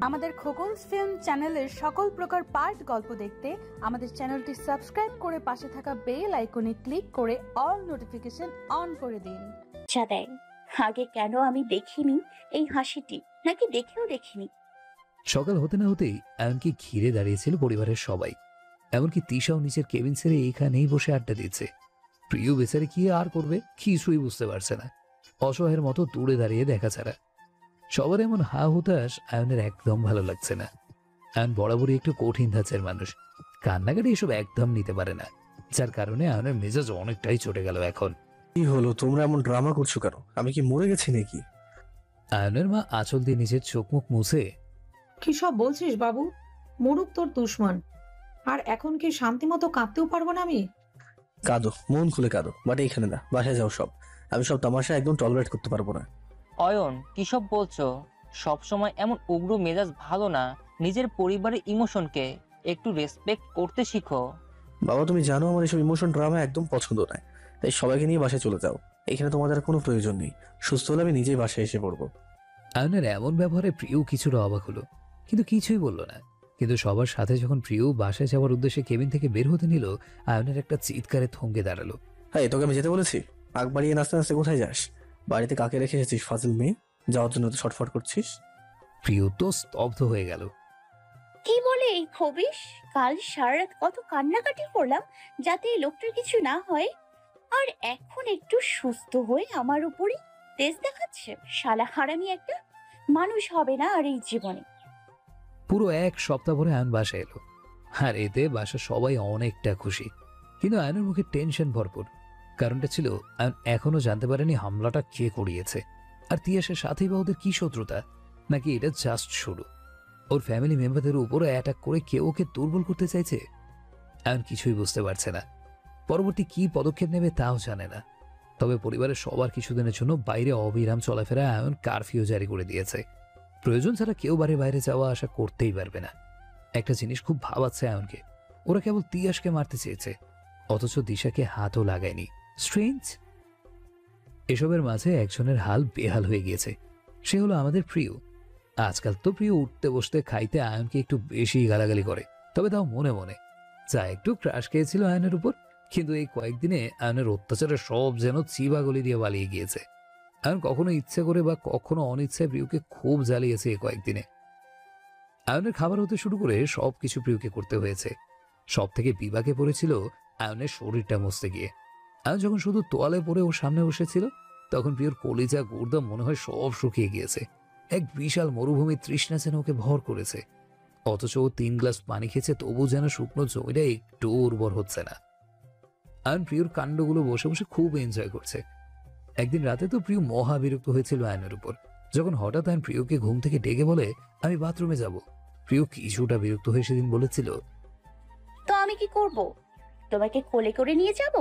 আমাদের খোকনস ফিল্ম চ্যানেলের সকল প্রকার পার্ট গল্প দেখতে আমাদের চ্যানেলটি সাবস্ক্রাইব করে পাশে থাকা বেল আইকনে ক্লিক করে অল নোটিফিকেশন অন করে দিন। আচ্ছা দেয়, আগে কেন আমি দেখিনি এই হাসিটি, নাকি দেখেও দেখিনি? সকাল হতে না হতেই আয়নকে ঘিরে দাঁড়িয়েছিল পরিবারের সবাই। এমনকি তিশাও নিজের কেবিন ছেড়ে এইখানেই বসে আড্ডা দিচ্ছে। প্রিয় বেচারে কি আর করবে, কিছুই বুঝতে পারছে না, অসহায়ের মতো দূরে দাঁড়িয়ে দেখা ছাড়া। সবার এমন হা হুতাশ আয়নের একদম ভালো লাগছে না। আয়ন বরাবরই একটু কঠিন ধাঁচের মানুষ, কান্নাকাটি এসব একদম নিতে পারে না, যার কারণে আয়নের মেজাজ অনেকটাই চটে গেল এখন। কি হলো, তোমরা এমন ড্রামা করছো কেন? আমি কি মরে গেছি নাকি? আয়নের মা আঁচল দিয়ে নিজের চোখ মুখ মুছে, কি সব বলছিস বাবু? মরুক তোর দুশ্মন, আর এখন কি শান্তি মতো কাঁদতেও পারবো না আমি? কাঁদো, মন খুলে কাঁদো, বাট এখানে না, বাসায় যাও সব। আমি সব তামাশা একদম টলারেট করতে পারবো না। অয়ন, কি সব বলছো? সবসময় এমন উগ্র মেজাজ ভালো না। নিজের পরিবারের ইমোশনকে একটু রেসপেক্ট করতে শিখো। বাবা, তুমি জানো আমার এসব ইমোশন ড্রামা একদম পছন্দ নয়, তাই সবাইকে নিয়ে বাসায় চলে যাও। এখানে তোমাদের আর কোনো প্রয়োজন নেই। সুস্থ হলে আমি নিজেই বাসায় এসে পড়বো। আয়নের এমন ব্যবহারে প্রিয় কিছুটা অবাক হলো, কিন্তু কিছুই বলল না। কিন্তু সবার সাথে যখন প্রিয় বাসায় যাওয়ার উদ্দেশ্যে কেবিন থেকে বের হতে নিল, আয়নের একটা চিৎকারে থমকে দাঁড়ালো। হ্যাঁ, তোকে আমি যেতে বলেছি? আগ বাড়িয়ে নাচতে নাচতে কোথায় যাস? বাড়িতে কাকে রেখে এসেছিস ফাজিল মেয়ে? যাওয়ার জন্য তো ছটফট করছিস। প্রিয় তো স্তব্ধ হয়ে গেল। কি বলে এই খবিস? কাল সারা রাত কত কান্নাকাটি করলাম যাতে এই লোকটার কিছু না হয়, আর এখন একটু সুস্থ হয়ে আমার উপরই তেজ দেখাচ্ছে। শালা হারামি একটা, মানুষ হবে না আর এই জীবনে। পুরো এক সপ্তাহ পরে আয়ন বাসায় এলো, আর এতে বাসা সবাই অনেকটা খুশি। কিন্তু আয়নের মুখে টেনশন ভরপুর। কারণটা ছিল, আয়ন এখনো জানতে পারেনি হামলাটা কে করিয়েছে, আর তিয়াসের সাথেই বা ওদের কি শত্রুতা, নাকি এটা জাস্ট শুরু। ওর ফ্যামিলি মেম্বারদের উপরও অ্যাটাক করে কেউ ওকে দুর্বল করতে চাইছে। আয়ন কিছুই বুঝতে পারছে না, পরবর্তী কি পদক্ষেপ নেবে তাও জানে না। তবে পরিবারের সবার কিছুদিনের জন্য বাইরে অবিরাম চলাফেরা আয়ন কারফিউ জারি করে দিয়েছে। প্রয়োজন ছাড়া কেউ বাড়ির বাইরে যাওয়া আসা করতেই পারবে না। একটা জিনিস খুব ভাবাচ্ছে আয়নকে, ওরা কেবল তিয়াসকে মারতে চেয়েছে, অথচ দিশাকে হাতও লাগায়নি। স্ট্রেঞ্জ। এসবের মাঝে একজনের হাল বেহাল হয়ে গিয়েছে, সে হলো আমাদের প্রিয়। আজকাল তো প্রিয় উঠতে বসতে খাইতে আয়নকে একটু বেশি গালাগালি করে, তবে তাও মনে মনে। যা একটু ক্রাশ খেয়েছিল আয়নের উপর, কিন্তু এই কয়েকদিনে আয়নের অত্যাচারে সব যেন চিবাগলি দিয়ে পালিয়ে গিয়েছে। আয়ন কখনো ইচ্ছে করে বা কখনো অনিচ্ছায় প্রিয়কে খুব জ্বালিয়েছে এই কয়েকদিনে। আয়নের খাবার হতে শুরু করে সবকিছু প্রিয়কে করতে হয়েছে। সব থেকে বিপাকে পড়েছিল আয়নের শরীরটা মুছতে গিয়ে। আয়ন যখন শুধু তোয়ালে পরে ওর সামনে বসেছিল, তখন প্রিয়র কলিজা গুর্দা মনে হয় সব শুকিয়ে গিয়েছে। এক বিশাল মরুভূমির তৃষ্ণা যেন ওকে ভর করেছে, অথচ ও 3 গ্লাস পানি খেয়েছে, তবু যেন শুকনো জমিটা একটু উর্বর হচ্ছে না। আয়ন প্রিয়র কাণ্ডগুলো বসে বসে খুব এনজয় করছে। একদিন রাতে তো প্রিয় মহা বিরক্ত হয়েছিল আয়নের উপর, যখন হঠাৎ আয়ন প্রিয়কে ঘুম থেকে ডেকে বলে, আমি বাথরুমে যাব। প্রিয় কিছুটা বিরক্ত হয়ে সেদিন বলেছিল, তো আমি কি করব? তোমাকে কোলে করে নিয়ে যাব,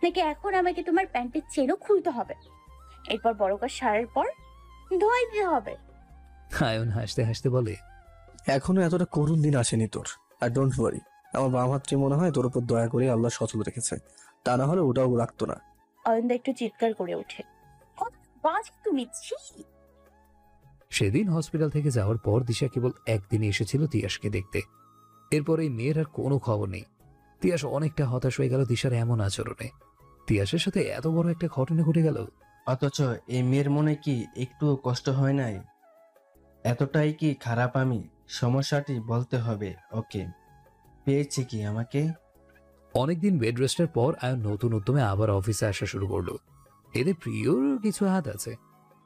নাকি এখন আমাকে তোমার প্যান্টের চেনও খুলতে হবে? এরপর বড় কাজ সারার পর ধোয়াই দিতে হবে। আয়ন হাসতে হাসতে বলে, এখনো এতটা করুণ দিন আসেনি তোর। আর ডোন্ট ওয়ারি, আমার বাম হাতটি মনে হয় তোর উপর দয়া করে আল্লাহ সচল রেখেছে, তা না হলে ওটাও রাখতো না। অয়নদা একটু চিৎকার করে ওঠে, কত বাজে তুমি! ছি! সেদিন হসপিটাল থেকে যাওয়ার পর দিশা কেবল একদিনই এসেছিল তিয়াসকে দেখতে। এরপর এই মেয়ের আর কোনো খবর নেই। তিয়াস অনেকটা হতাশ হয়ে গেল দিশার এমন আচরণে। তিয়াসের সাথে এত বড় একটা ঘটনা ঘটে গেল, অথচ এই মেয়ের মনে কি একটু কষ্ট হয় নাই? এতটাই কি খারাপ আমি? সমস্যাটি বলতে হবে ওকে। পেয়েছে কি আমাকে? অনেকদিন বেড রেস্টের পর আয়ন নতুন উদ্যমে আবার অফিসে আসা শুরু করলো। এতে প্রিয়র কিছু হাত আছে।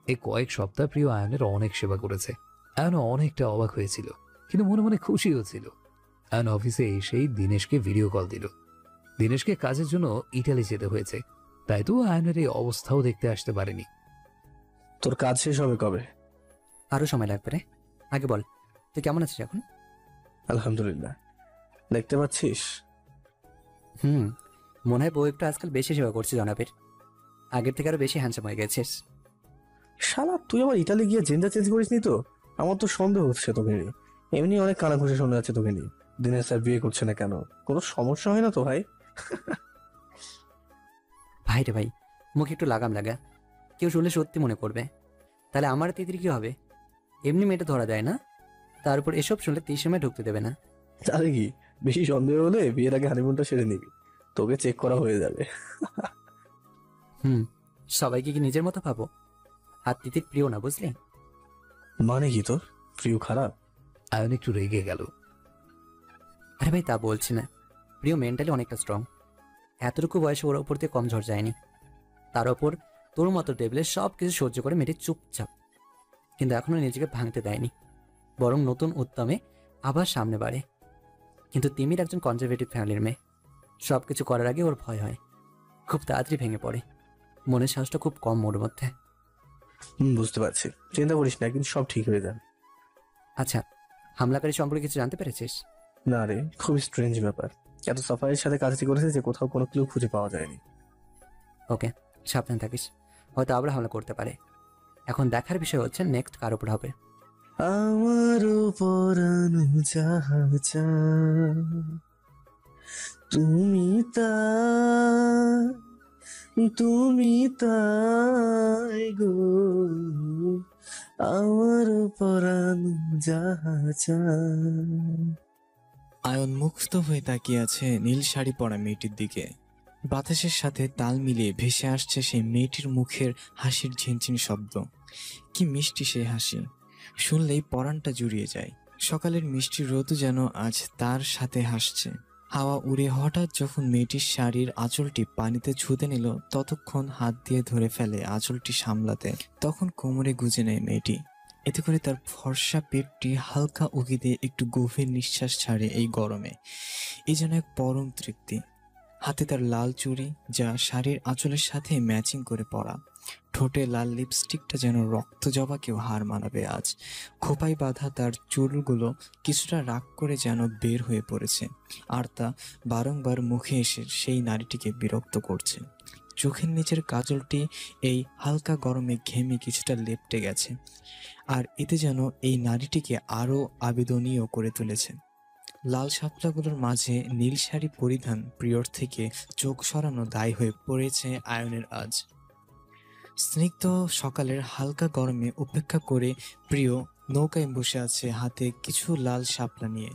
এই কয়েক সপ্তাহ প্রিয় আয়নের অনেক সেবা করেছে। আয়ন অনেকটা অবাক হয়েছিল, কিন্তু মনে মনে খুশিও ছিল। আয়ন অফিসে এসেই দিনেশকে ভিডিও কল দিল। দিনেশকে কাজের জন্য ইটালি যেতে হয়েছে, তাই তো আয়নের এই অবস্থাও দেখতে আসতে পারেনি। তোর কাজ শেষ হবে কবে? আরো সময় লাগবে রে, আগে বল তুই কেমন আছিস এখন? আলহামদুলিল্লাহ। দেখতে পাচ্ছিস? মনে হয় বউ একটু আজকাল বেশি সেবা করছে জনাবের, আগের থেকে আরো বেশি হ্যান্ডসাম হয়ে গেছিস। শালা, তুই আবার ইতালি গিয়ে জেন্ডার চেঞ্জ করিসনি তো? আমার তো সন্দেহ হচ্ছে তোকে নিয়ে। এমনি অনেক কানাঘুষে শোনা যাচ্ছে তোকে নিয়ে। দিনের স্যার বিয়ে করছে না কেন? কোনো সমস্যা হয় না তো ভাই? ভাই রে ভাই, মুখে একটু লাগাম লাগা, কেউ শুনলে সত্যি মনে করবে। তাহলে আমার তিতির কি হবে? এমনি মেয়েটা ধরা যায় না। তার উপর এসব শুনলে তিসমে ঢুকতে দেবে না। তাহলে কি, বেশি সন্দেহ হলে বিয়ের আগে হানিমুনটা সেরে নিবি, তোকে চেক করা হয়ে যাবে। হুম, সবাইকে কি নিজের মতো ভাবো? আর তিতির প্রিয় না, বুঝলি? মানে কি তোর প্রিয় খারাপ? আয়ন একটু রেগে গেল। আরে ভাই, তা বলছি না। প্রিয় মেন্টালি অনেকটা স্ট্রং। এতটুকু বয়সে ওর ওপর দিয়ে কম ঝড় যায়নি। তার ওপর তোর মতো টেবিলে সব কিছু সহ্য করে মেয়েটি চুপচাপ, কিন্তু এখনো নিজেকে ভাঙতে দেয়নি, বরং নতুন উদ্যমে আবার সামনে বাড়ে। কিন্তু তিমির একজন কনজারভেটিভ ফ্যামিলির মেয়ে, সব কিছু করার আগে ওর ভয় হয়, খুব তাড়াতাড়ি ভেঙে পড়ে। মনের সাহসটা খুব কম ওর মধ্যে। বুঝতে পারছি, চিন্তা করিস না, কিন্তু সব ঠিক হয়ে যাবে। আচ্ছা, হামলাকারী সম্পর্কে কিছু জানতে পেরেছিস? না রে, খুব স্ট্রেঞ্জ ব্যাপার। এত সাফাইয়ের সাথে কাজটি করেছে যে কোথাও কোনো ক্লু খুঁজে পাওয়া যায়নি। ওকে, সাবধান থাকিস, হয়তো আবার হামলা করতে পারে। এখন দেখার বিষয় হচ্ছে নেক্সট কার উপর হবে। আমার পরানো যাহা চায়, তুমি তুমি তাই গো, আমার পরানো যাহা চায়। আয়ন মুগ্ধ হয়ে তাকিয়ে আছে নীল শাড়ি পরা মেয়েটির দিকে। বাতাসের সাথে তাল মিলিয়ে ভেসে আসছে সেই মেয়েটির মুখের হাসির ঝিনঝিন শব্দ। কি মিষ্টি সেই হাসি, শুনলেই পরাণটা জুড়িয়ে যায়। সকালের মিষ্টি রোদও যেন আজ তার সাথে হাসছে। হাওয়া উড়ে হঠাৎ যখন মেয়েটির শাড়ির আঁচলটি পানিতে ছুঁতে নিল, ততক্ষণ হাত দিয়ে ধরে ফেলে আঁচলটি সামলাতে। তখন কোমরে গুজে নেয় মেয়েটি। এতে করে তার ফর্সা পেটটি হালকা উকি দিয়ে একটু গভীর নিঃশ্বাস ছাড়ে এই গরমে। এই যেন এক পরম তৃপ্তি। হাতে তার লাল চুড়ি, যা শাড়ির আঁচলের সাথে ম্যাচিং করে পরা। ঠোঁটে লাল লিপস্টিকটা যেন রক্ত জবাকেও হার মানাবে আজ। খোপায় বাঁধা তার চুলগুলো কিছুটা রাগ করে যেন বের হয়ে পড়েছে, আর তা বারংবার মুখে এসে সেই নারীটিকে বিরক্ত করছে। চোখের নিচের কাজলটি এই হালকা গরমে ঘেমে কিছুটা লেপ্টে গেছে, আর এতে যেন এই নারীটিকে আরও আবেদনীয় করে তুলেছে। লাল শাপলাগুলোর মাঝে নীল শাড়ি পরিধান প্রিয়র থেকে চোখ সরানো দায় হয়ে পড়েছে আয়নের আজ। স্নিগ্ধ সকালের হালকা গরমে উপেক্ষা করে প্রিয় নৌকায় বসে আছে, হাতে কিছু লাল শাপলা নিয়ে।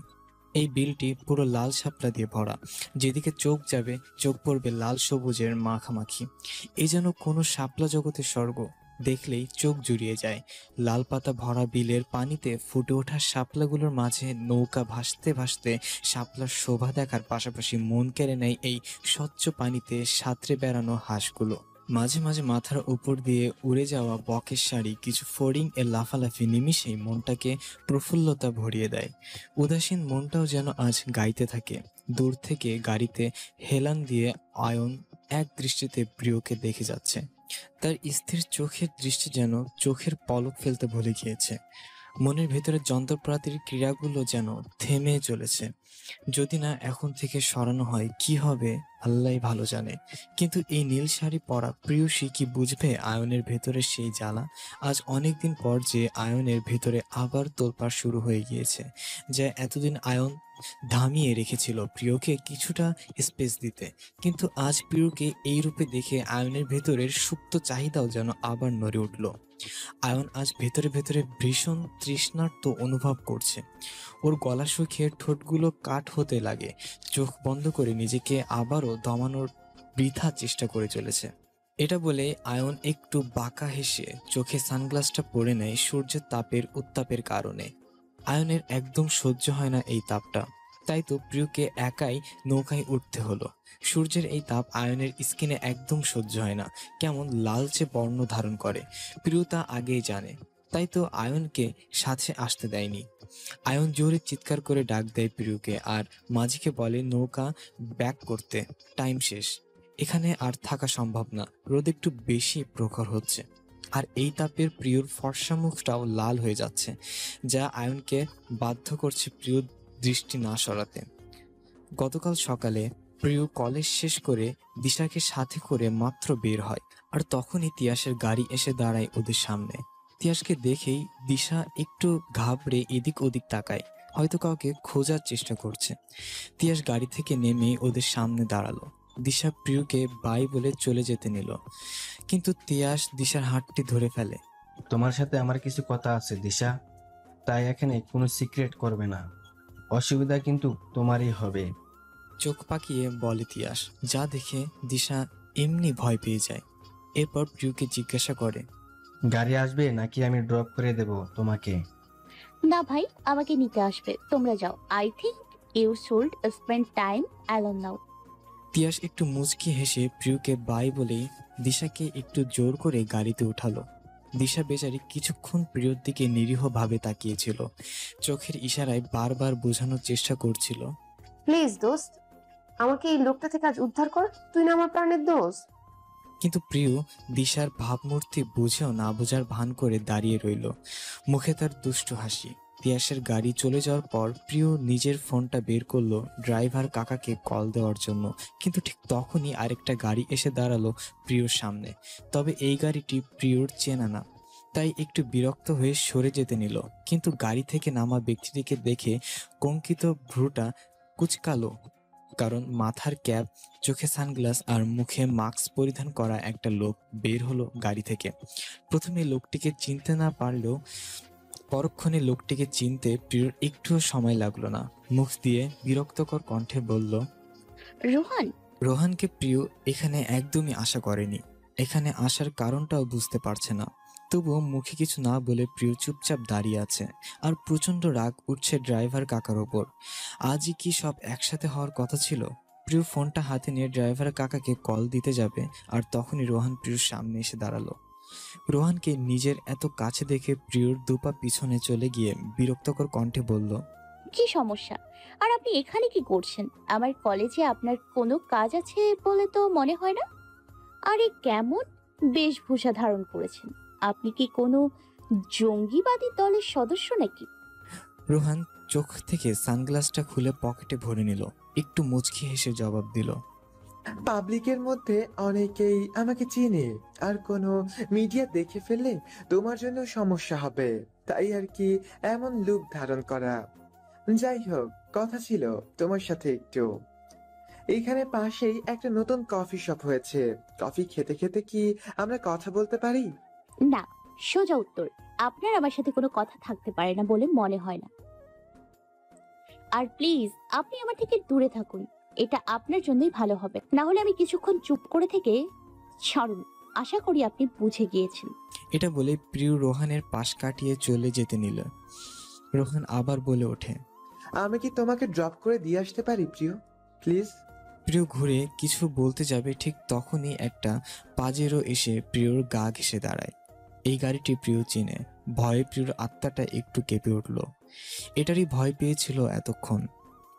এই বিলটি পুরো লাল শাপলা দিয়ে ভরা, যেদিকে চোখ যাবে চোখ পড়বে লাল সবুজের মাখামাখি। এই যেন কোনো শাপলা জগতের স্বর্গ, দেখলেই চোখ জুড়িয়ে যায়। লাল পাতা ভরা বিলের পানিতে ফুটে ওঠা শাপলাগুলোর মাঝে নৌকা ভাসতে ভাসতে শাপলার শোভা দেখার পাশাপাশি মন কেড়ে নেয় এই স্বচ্ছ পানিতে সাঁতরে বেড়ানো হাঁসগুলো। মাঝে মাঝে মাথার উপর দিয়ে উড়ে যাওয়া বকের শাড়ি কিছু ফড়িং এর লাফালাফি নিমিষেই মনটাকে প্রফুল্লতা ভরিয়ে দেয়। উদাসীন মনটাও যেন আজ গাইতে থাকে। দূর থেকে গাড়িতে হেলান দিয়ে আয়ন এক দৃষ্টিতে প্রিয়কে দেখে যাচ্ছে। তার স্থির চোখের দৃষ্টি যেন চোখের পলক ফেলতে ভুলে গিয়েছে। মনের ভেতরে যন্ত্রপাতির ক্রিয়াগুলো যেন থেমে চলেছে। যদি না এখন থেকে সরানো হয়, কি হবে আল্লাহই ভালো জানে। কিন্তু এই নীল শাড়ি পরা প্রিয়সী কি বুঝবে আয়নের ভেতরে সেই জ্বালা? আজ অনেকদিন পর যে আয়নের ভেতরে আবার তোলপাড় শুরু হয়ে গিয়েছে, যা এতদিন আয়ন থামিয়ে রেখেছিল প্রিয়কে কিছুটা স্পেস দিতে। কিন্তু আজ প্রিয়কে এই রূপে দেখে আয়নের ভেতরের সুপ্ত চাহিদাও যেন আবার নড়ে উঠল। আয়ন আজ ভেতরে ভেতরে ভীষণ তৃষ্ণার্ত অনুভব করছে। ওর গলা শুকিয়ে ঠোঁটগুলো কাঠ হতে লাগে। চোখ বন্ধ করে নিজেকে আবারও দমানোর বৃথা চেষ্টা করে চলেছে। এটা বলে আয়ন একটু বাঁকা হেসে চোখে সানগ্লাসটা পরে নেয় সূর্যের তাপের উত্তাপের কারণে। আয়নের একদম সহ্য হয় না এই তাপটা, তাই তো প্রিয়কে একাই নৌকায় উঠতে হলো। সূর্যের এই তাপ আয়নের স্কিনে একদম সহ্য হয় না, কেমন লালচে বর্ণ ধারণ করে। প্রিয় তা আগেই জানে, তাই তো আয়নকে সাথে আসতে দেয়নি। আয়ন জোরে চিৎকার করে ডাক দেয় প্রিয়কে, আর মাঝিকে বলে নৌকা ব্যাক করতে, টাইম শেষ, এখানে আর থাকা সম্ভব না। রোদ একটু বেশি প্রখর হচ্ছে, আর এই তাপের প্রিয়র ফর্সা মুখটাও লাল হয়ে যাচ্ছে, যা আয়নকে বাধ্য করছে প্রিয় দৃষ্টি না সরাতে। গতকাল সকালে প্রিয় কলেজ শেষ করে দিশাকে সাথে করে মাত্র বের হয়, আর তখনই তিয়াসের গাড়ি এসে দাঁড়ায় ওদের সামনে। তিয়াসকে দেখেই দিশা একটু ঘাবড়ে এদিক ওদিক তাকায়, হয়তো কাউকে খোঁজার চেষ্টা করছে। তিয়াস গাড়ি থেকে নেমে ওদের সামনে দাঁড়ালো। দিশা প্রিয়কে বাই বলে চলে যেতে নিল, কিন্তু তিয়াস দিশার হাতটি ধরে ফেলে। তোমার সাথে আমার কিছু কথা আছে দিশা। তাই এখানে কোনো সিক্রেট করবে না। অসুবিধা কিন্তু তোমারই হবে। চোখ পাকিয়ে বলে তিয়াস, যা দেখে দিশা এমনি ভয় পেয়ে যায়। এরপর প্রিয়কে জিজ্ঞাসা করে, গাড়ি আসবে নাকি আমি ড্রপ করে দেব তোমাকে? না ভাই, আমাকে নিতে আসবে, তোমরা যাও। I think you should spend time alone now. Tiyas একটু মুচকি হেসে প্রিয়কে বাই বলেই দিশাকে একটু জোর করে গাড়িতে উঠালো। দিশা বেচারি কিছুক্ষণ প্রিয়র দিকে নিরীহভাবে তাকিয়েছিল, চোখের ইশারায় বারবার বোঝানোর চেষ্টা করছিল। প্লিজ দোস্ত, আমাকে এই লোকটা থেকে আজ উদ্ধার কর, তুই না আমার প্রাণের দোস্ত। কিন্তু প্রিয় দিশার ভাবমূর্তি বুঝেও না বোঝার ভান করে দাঁড়িয়ে রইল, মুখে তার দুষ্টু হাসি। তিয়াসের গাড়ি চলে যাওয়ার পর প্রিয় নিজের ফোনটা বের করলো ড্রাইভার কাকাকে কল দেওয়ার জন্য। কিন্তু ঠিক তখনই আরেকটা গাড়ি এসে দাঁড়ালো প্রিয়র সামনে। তবে এই গাড়িটি প্রিয়র চেনা না, তাই একটু বিরক্ত হয়ে সরে যেতে নিল। কিন্তু গাড়ি থেকে নামা ব্যক্তিটিকে দেখে কঙ্কিত ভ্রুটা কুচকালো, কারণ মাথার ক্যাপ, চোখে সানগ্লাস আর মুখে মাস্ক পরিধান করা একটা লোক বের হলো গাড়ি থেকে। প্রথমে লোকটিকে চিনতে না পারলেও পরক্ষণে লোকটিকে চিনতে প্রিয়র একটুও সময় লাগলো না। মুখ দিয়ে বিরক্তকর কণ্ঠে বলল, রোহান। রোহানকে প্রিয় এখানে একদমই আশা করেনি, এখানে আসার কারণটাও বুঝতে পারছে না। তবুও মুখে কিছু না বলে প্রিয় চুপচাপ দাঁড়িয়ে আছে। আর প্রচন্ড রাগ উঠছে ড্রাইভার কাকার ওপর। আজই কি সব একসাথে হওয়ার কথা ছিল? প্রিয় ফোনটা হাতে নিয়ে ড্রাইভার কাকাকে কল দিতে যাবে, আর তখনই রোহান প্রিয়র সামনে এসে দাঁড়ালো। রোহানকে নিজের এত কাছে দেখে প্রিয়র দুপা পিছনে চলে গিয়ে বিরক্তকর কণ্ঠে বলল, কি সমস্যা? আর আপনি এখানে কি করছেন? আমার কলেজে আপনার কোনো কাজ আছে বলে তো মনে হয় না। আরে কেমন বেশভূষা ধারণ করেছেন? আপনি কি কোনো জঙ্গিবাদী দলের সদস্য নাকি? রোহান চোখ থেকে সানগ্লাসটা খুলে পকেটে ভরে নিল, একটু মুচকি হেসে জবাব দিল, পাবলিকের মধ্যে অনেকেই আমাকে চিনে, আর কোনো মিডিয়া দেখে ফেললে তোমার জন্য সমস্যা হবে, তাই আর কি এমন লুক ধারণ করা। যাই হোক, কথা ছিল তোমার সাথে একটু। এইখানে পাশেই একটা নতুন কফি শপ হয়েছে, কফি খেতে খেতে কি আমরা কথা বলতে পারি? না, সোজা উত্তর, আপনার আমার সাথে কোনো কথা থাকতে পারে না বলে মনে হয় না। আর প্লিজ আপনি আমার থেকে দূরে থাকুন, এটা আপনার জন্যই ভালো হবে। না হলে আমি কিছুক্ষণ চুপ করে থেকে ছাড়ুন। আশা করি আপনি বুঝে গিয়েছেন। এটা বলে প্রিয় রোহানের পাশ কাটিয়ে চলে যেতে নিল। রোহান আবার বলে ওঠে, আমি কি তোমাকে ড্রপ করে দিয়ে আসতে পারি প্রিয়, প্লিজ? প্রিয় ঘুরে কিছু বলতে যাবে, ঠিক তখনই একটা পাজেরো এসে প্রিয়র গা ঘেঁষে দাঁড়ায়। এই গাড়িটি প্রিয় চিনে। ভয়ে প্রিয়র আত্মাটা একটু কেঁপে উঠল। এটারই ভয় পেয়েছিল এতক্ষণ।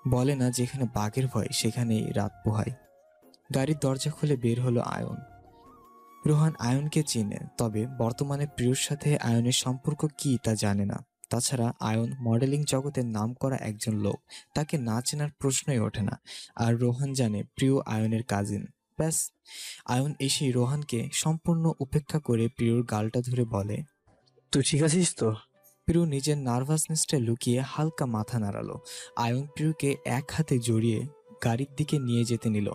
বলে না, যেখানে বাঘের ভয় সেখানেই রাত পোহায়। গাড়ির দরজা খুলে বের হলো আয়ন। রোহান আয়নকে চিনে, তবে বর্তমানে প্রিয়র সাথে আয়নের সম্পর্ক কি তা জানে না। তাছাড়া আয়ন মডেলিং জগতের নামকরা একজন লোক, তাকে না চেনার প্রশ্নই ওঠে না। আর রোহান জানে প্রিয় আয়নের কাজিন। ব্যাস, আয়ন এসেই রোহানকে সম্পূর্ণ উপেক্ষা করে প্রিয়র গালটা ধরে বলে, তুই ঠিক আছিস তো? প্রিয় নিজের নার্ভাসনেসটা লুকিয়ে হালকা মাথা নাড়ালো। আয়ন প্রিয়কে এক হাতে জড়িয়ে গাড়ির দিকে নিয়ে যেতে নিল।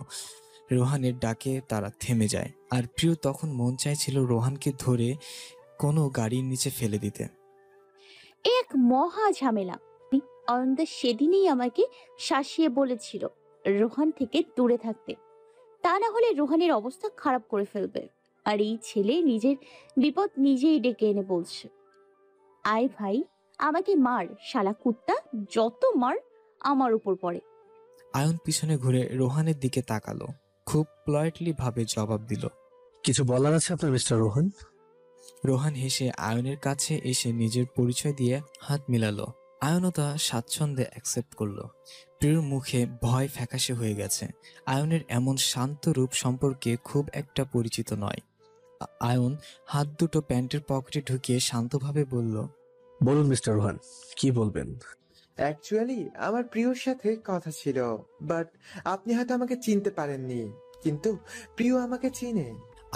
রোহানের ডাকে তারা থেমে যায়, আর প্রিয় তখন মন চাইছিল রোহানকে ধরে কোনো গাড়ির নিচে ফেলে দিতে। এক মহা ঝামেলা। অনন্ত সেদিনই আমাকে শাসিয়ে বলেছিল রোহান থেকে দূরে থাকতে, তা না হলে রোহানের অবস্থা খারাপ করে ফেলবে। আর এই ছেলে নিজের বিপদ নিজেই ডেকে এনে বলছে, আয় ভাই আমাকে মার, শালা কুত্তা, যত মার আমার উপর পড়ে। আয়ন পিছনে ঘুরে রোহানের দিকে তাকালো, খুব প্লয়েটলি ভাবে জবাব দিল, কিছু বলার আছে আপনার মিস্টার রোহান? রোহান হেসে আয়নের কাছে এসে নিজের পরিচয় দিয়ে হাত মিলালো। আয়নও তা স্বাচ্ছন্দ্যে অ্যাকসেপ্ট করলো। প্রিয়র মুখে ভয় ফ্যাকাশে হয়ে গেছে। আয়নের এমন শান্ত রূপ সম্পর্কে খুব একটা পরিচিত নয়। আয়ন হাত দুটো প্যান্টের পকেটে ঢুকিয়ে শান্তভাবে বলল, বলুন মিস্টার রোহান, কি বলবেন? অ্যাকচুয়ালি আমার প্রিয়র সাথে কথা ছিল, বাট আপনি হয়তো আমাকে চিনতে পারেননি, কিন্তু প্রিয় আমাকে চিনে।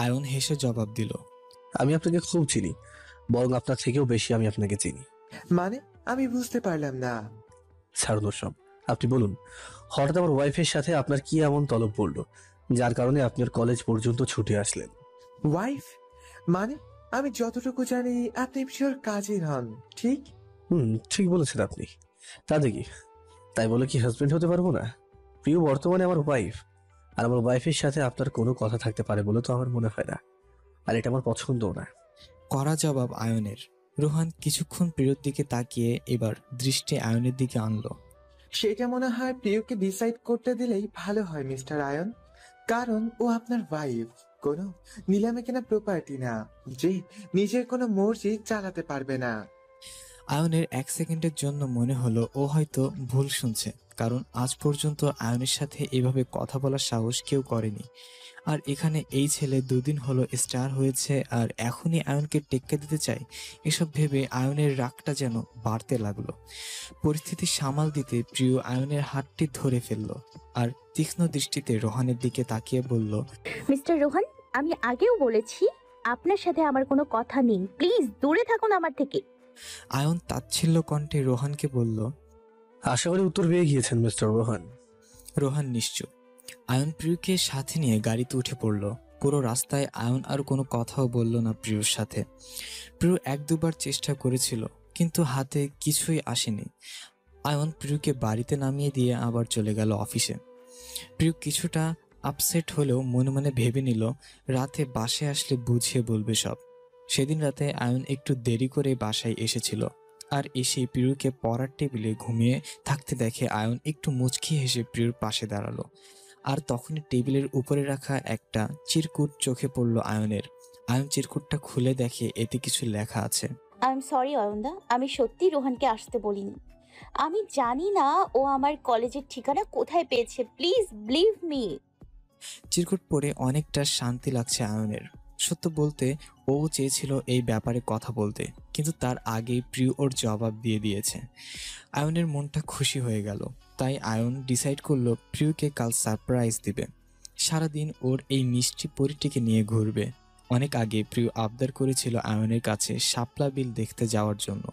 আয়ন হেসে জবাব দিল, আমি আপনাকে খুব চিনি, বরং আপনার থেকেও বেশি আমি আপনাকে চিনি। মানে আমি বুঝতে পারলাম না। ছাড়ুন সব, আপনি বলুন, হঠাৎ আমার ওয়াইফের সাথে আপনার কি এমন তলব পড়লো যার কারণে আপনার কলেজ পর্যন্ত ছুটে আসলেন? ওয়াইফ মানে? আমি যতটুকু জানি আপনি প্রিয়র কাজিন হন, ঠিক? ঠিক বলেছেন আপনি। তা দেখি, তাই বলে কি হাজবেন্ড হতে পারবো না? প্রিয় বর্তমানে আমার ওয়াইফ, আর আমার ওয়াইফের সাথে আপনার কোনো কথা থাকতে পারে বলে তো আমার মনে হয় না, আর এটা আমার পছন্দও না। কড়া জবাব আয়নের। রোহান কিছুক্ষণ প্রিয়র দিকে তাকিয়ে এবার দৃষ্টি আয়নের দিকে আনলো। সেটা মনে হয় প্রিয়কে ডিসাইড করতে দিলেই ভালো হয় মিস্টার আয়ন, কারণ ও আপনার ওয়াইফ, কোনো নিলামে কেনা প্রপার্টি না যে নিজের কোনো মর্জি চালাতে পারবে না। আয়নের 1 সেকেন্ডের জন্য মনে হলো ও হয়তো ভুল শুনছে, কারণ আজ পর্যন্ত আয়নের সাথে এভাবে কথা বলার সাহস কেউ করেনি। আর এখানে এই ছেলে 2 দিন হলো স্টার হয়েছে আর এখনই আয়নকে টেক্কা দিতে চায়। এসব ভেবে আয়নের রাগটা যেন বাড়তে লাগলো। পরিস্থিতি সামাল দিতে প্রিয় আয়নের হাতটি ধরে ফেললো আর তীক্ষ্ণ দৃষ্টিতে রোহানের দিকে তাকিয়ে বলল, মিস্টার রোহান, আমি আগেও বলেছি আপনার সাথে আমার কোনো কথা নেই, প্লিজ দূরে থাকুন আমার থেকে। আয়ন তাচ্ছিল্য কণ্ঠে রোহানকে বলল। আশা করি উত্তর পেয়ে গিয়েছেন মিস্টার রোহান। রোহান নিশ্চুপ। আয়ন প্রিয়কে সাথে নিয়ে গাড়িতে উঠে পড়ল। পুরো রাস্তায় আয়ন আর কোনো কথাও বলল না প্রিয়র সাথে। প্রিয় 1-2বার চেষ্টা করেছিল, কিন্তু হাতে কিছুই আসেনি। আয়ন প্রিয়কে বাড়িতে নামিয়ে দিয়ে আবার চলে গেল অফিসে। প্রিয় কিছুটা আপসেট হলেও মনে মনে ভেবে নিল রাতে বাসায় আসলে বুঝিয়ে বলবে সব। সেদিন রাতে আয়ন একটু দেরি করে বাসায় এসেছিল, আর এসে প্রিয়কে পড়ার টেবিলে ঘুমিয়ে থাকতে দেখে আয়ন একটু মুচকি হেসে প্রিয়র পাশে দাঁড়ালো। আর তখনই টেবিলের উপরে রাখা একটা চিরকুট চোখে পড়ল আয়নের। আয়ন চিরকুটটা খুলে দেখে এতে কিছু লেখা আছে। আই এম সরি অয়নদা, আমি সত্যি রোহানকে আসতে বলিনি। আমি জানি না ও আমার কলেজের ঠিকানা কোথায় পেয়েছে, প্লিজ বিলিভ মি। চিরকুট পড়ে অনেকটা শান্তি লাগছে আয়নের। সত্য বলতে ও চেয়েছিল এই ব্যাপারে কথা বলতে, কিন্তু তার আগেই প্রিয় ওর জবাব দিয়ে দিয়েছে। আয়নের মনটা খুশি হয়ে গেল। তাই আয়ন ডিসাইড করলো প্রিয়কে কাল সারপ্রাইজ দিবে। সারাদিন ওর এই মিষ্টি পরীটিকে নিয়ে ঘুরবে। অনেক আগে প্রিয় আবদার করেছিল আয়নের কাছে শাপলা বিল দেখতে যাওয়ার জন্য,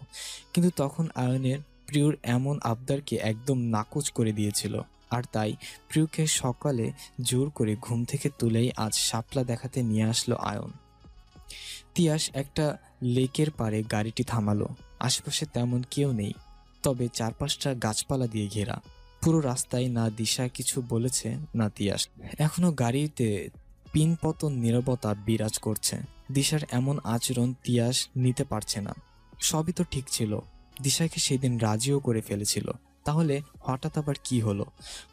কিন্তু তখন আয়নের প্রিয়র এমন আবদারকে একদম নাকচ করে দিয়েছিল। আর তাই প্রিয়কে সকালে জোর করে ঘুম থেকে তুলেই আজ শাপলা দেখাতে নিয়ে আসলো আয়ন। তিয়াস একটা লেকের পাড়ে গাড়িটি থামালো। আশেপাশে তেমন কেউ নেই, তবে চারপাশটা গাছপালা দিয়ে ঘেরা। পুরো রাস্তায় না দিশা কিছু বলেছে না তিয়াস। এখনো গাড়িতে পিনপতন নীরবতা বিরাজ করছে। দিশার এমন আচরণ তিয়াস নিতে পারছে না। সবই তো ঠিক ছিল, দিশাকে সেদিন রাজিও করে ফেলেছিল, তাহলে হঠাৎ আবার কি হলো?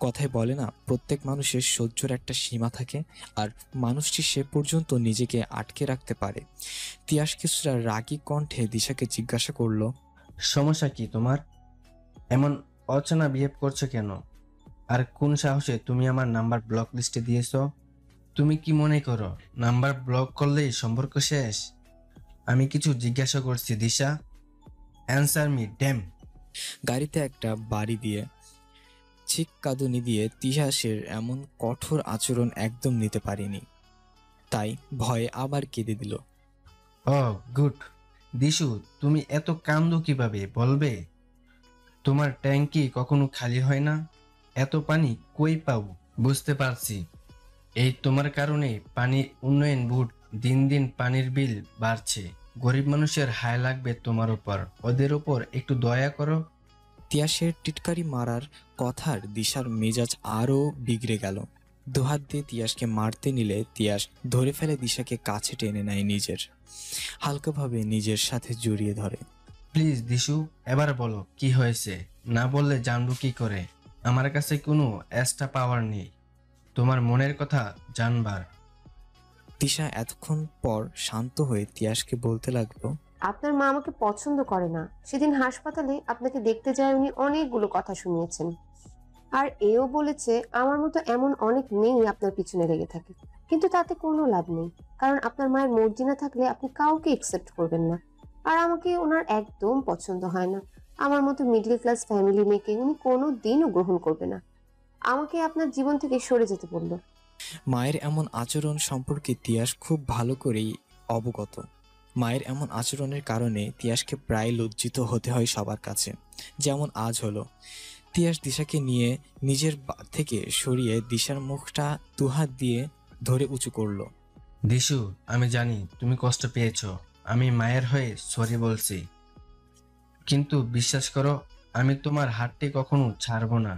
কথায় বলে না, প্রত্যেক মানুষের সহ্যের একটা সীমা থাকে, আর মানুষটি সে পর্যন্ত নিজেকে আটকে রাখতে পারে। তিয়াস কিছুটা রাগী কণ্ঠে দিশাকে জিজ্ঞাসা করলো, সমস্যা কি তোমার? এমন অচেনা বিহেভ করছো কেন? আর কোন সাহসে তুমি আমার নাম্বার ব্লক লিস্টে দিয়েছো? তুমি কি মনে করো নাম্বার ব্লক করলেই সম্পর্ক শেষ? আমি কিছু জিজ্ঞাসা করছি দিশা, অ্যান্সার মি ড্যাম। গাড়িতে একটা বাড়ি দিয়ে ছিক কাঁদুনি দিয়ে তিয়াসের এমন কঠোর আচরণ একদম নিতে পারিনি, তাই ভয়ে আবার কেঁদে দিল। ও গুড। দিশু, তুমি এত কান্দো কিভাবে বলবে? তোমার ট্যাঙ্কি কখনো খালি হয় না? এত পানি কই পাও? বুঝতে পারছি, এই তোমার কারণে পানি উন্নয়ন বোর্ড দিন দিন পানির বিল বাড়ছে। গরিব মানুষের হায় লাগবে তোমার উপর, ওদের উপর একটু দয়া করো। তিয়াসের টিটকারি মারার কথার দিশার মেজাজ আরও বিগড়ে গেল। দুহাত দিয়ে তিয়াসকে মারতে নিলে তিয়াস ধরে ফেলে দিশাকে কাছে টেনে নেয় নিজের, হালকাভাবে নিজের সাথে জড়িয়ে ধরে। প্লিজ দিশু, এবার বলো কি হয়েছে? না বললে জানবো কি করে? আমার কাছে কোনো এক্সট্রা পাওয়ার নেই তোমার মনের কথা জানবার। দিশা এতক্ষণ পর শান্ত হয়ে তিয়াসকে বলতে লাগলো, আপনার মা আমাকে পছন্দ করে না। সেদিন হাসপাতালে আপনাকে দেখতে যায় উনি অনেকগুলো কথা শুনিয়েছেন, আর এও বলেছে আমার মতো এমন অনেক মেয়ে আপনার পিছনে লেগে থাকে, কিন্তু তাতে কোনো লাভ নেই, কারণ আপনার মায়ের মর্জি না থাকলে আপনি কাউকে একসেপ্ট করবেন না। আর আমাকে ওনার একদম পছন্দ হয় না। আমার মতো মিডল ক্লাস ফ্যামিলি মেয়েকে উনি কোনো দিনও গ্রহণ করবে না। আমাকে আপনার জীবন থেকে সরে যেতে বলল। মায়ের এমন আচরণ সম্পর্কে তিয়াস খুব ভালো করেই অবগত। মায়ের এমন আচরণের কারণে তিয়াসকে প্রায় লজ্জিত হতে হয় সবার কাছে, যেমন আজ হলো। তিয়াস দিশাকে নিয়ে নিজের থেকে সরিয়ে দিশার মুখটা দুহাত দিয়ে ধরে উঁচু করলো। দিশু, আমি জানি তুমি কষ্ট পেয়েছো, আমি মায়ের হয়ে সরি বলছি। কিন্তু বিশ্বাস করো, আমি তোমার হাতটি কখনো ছাড়বো না।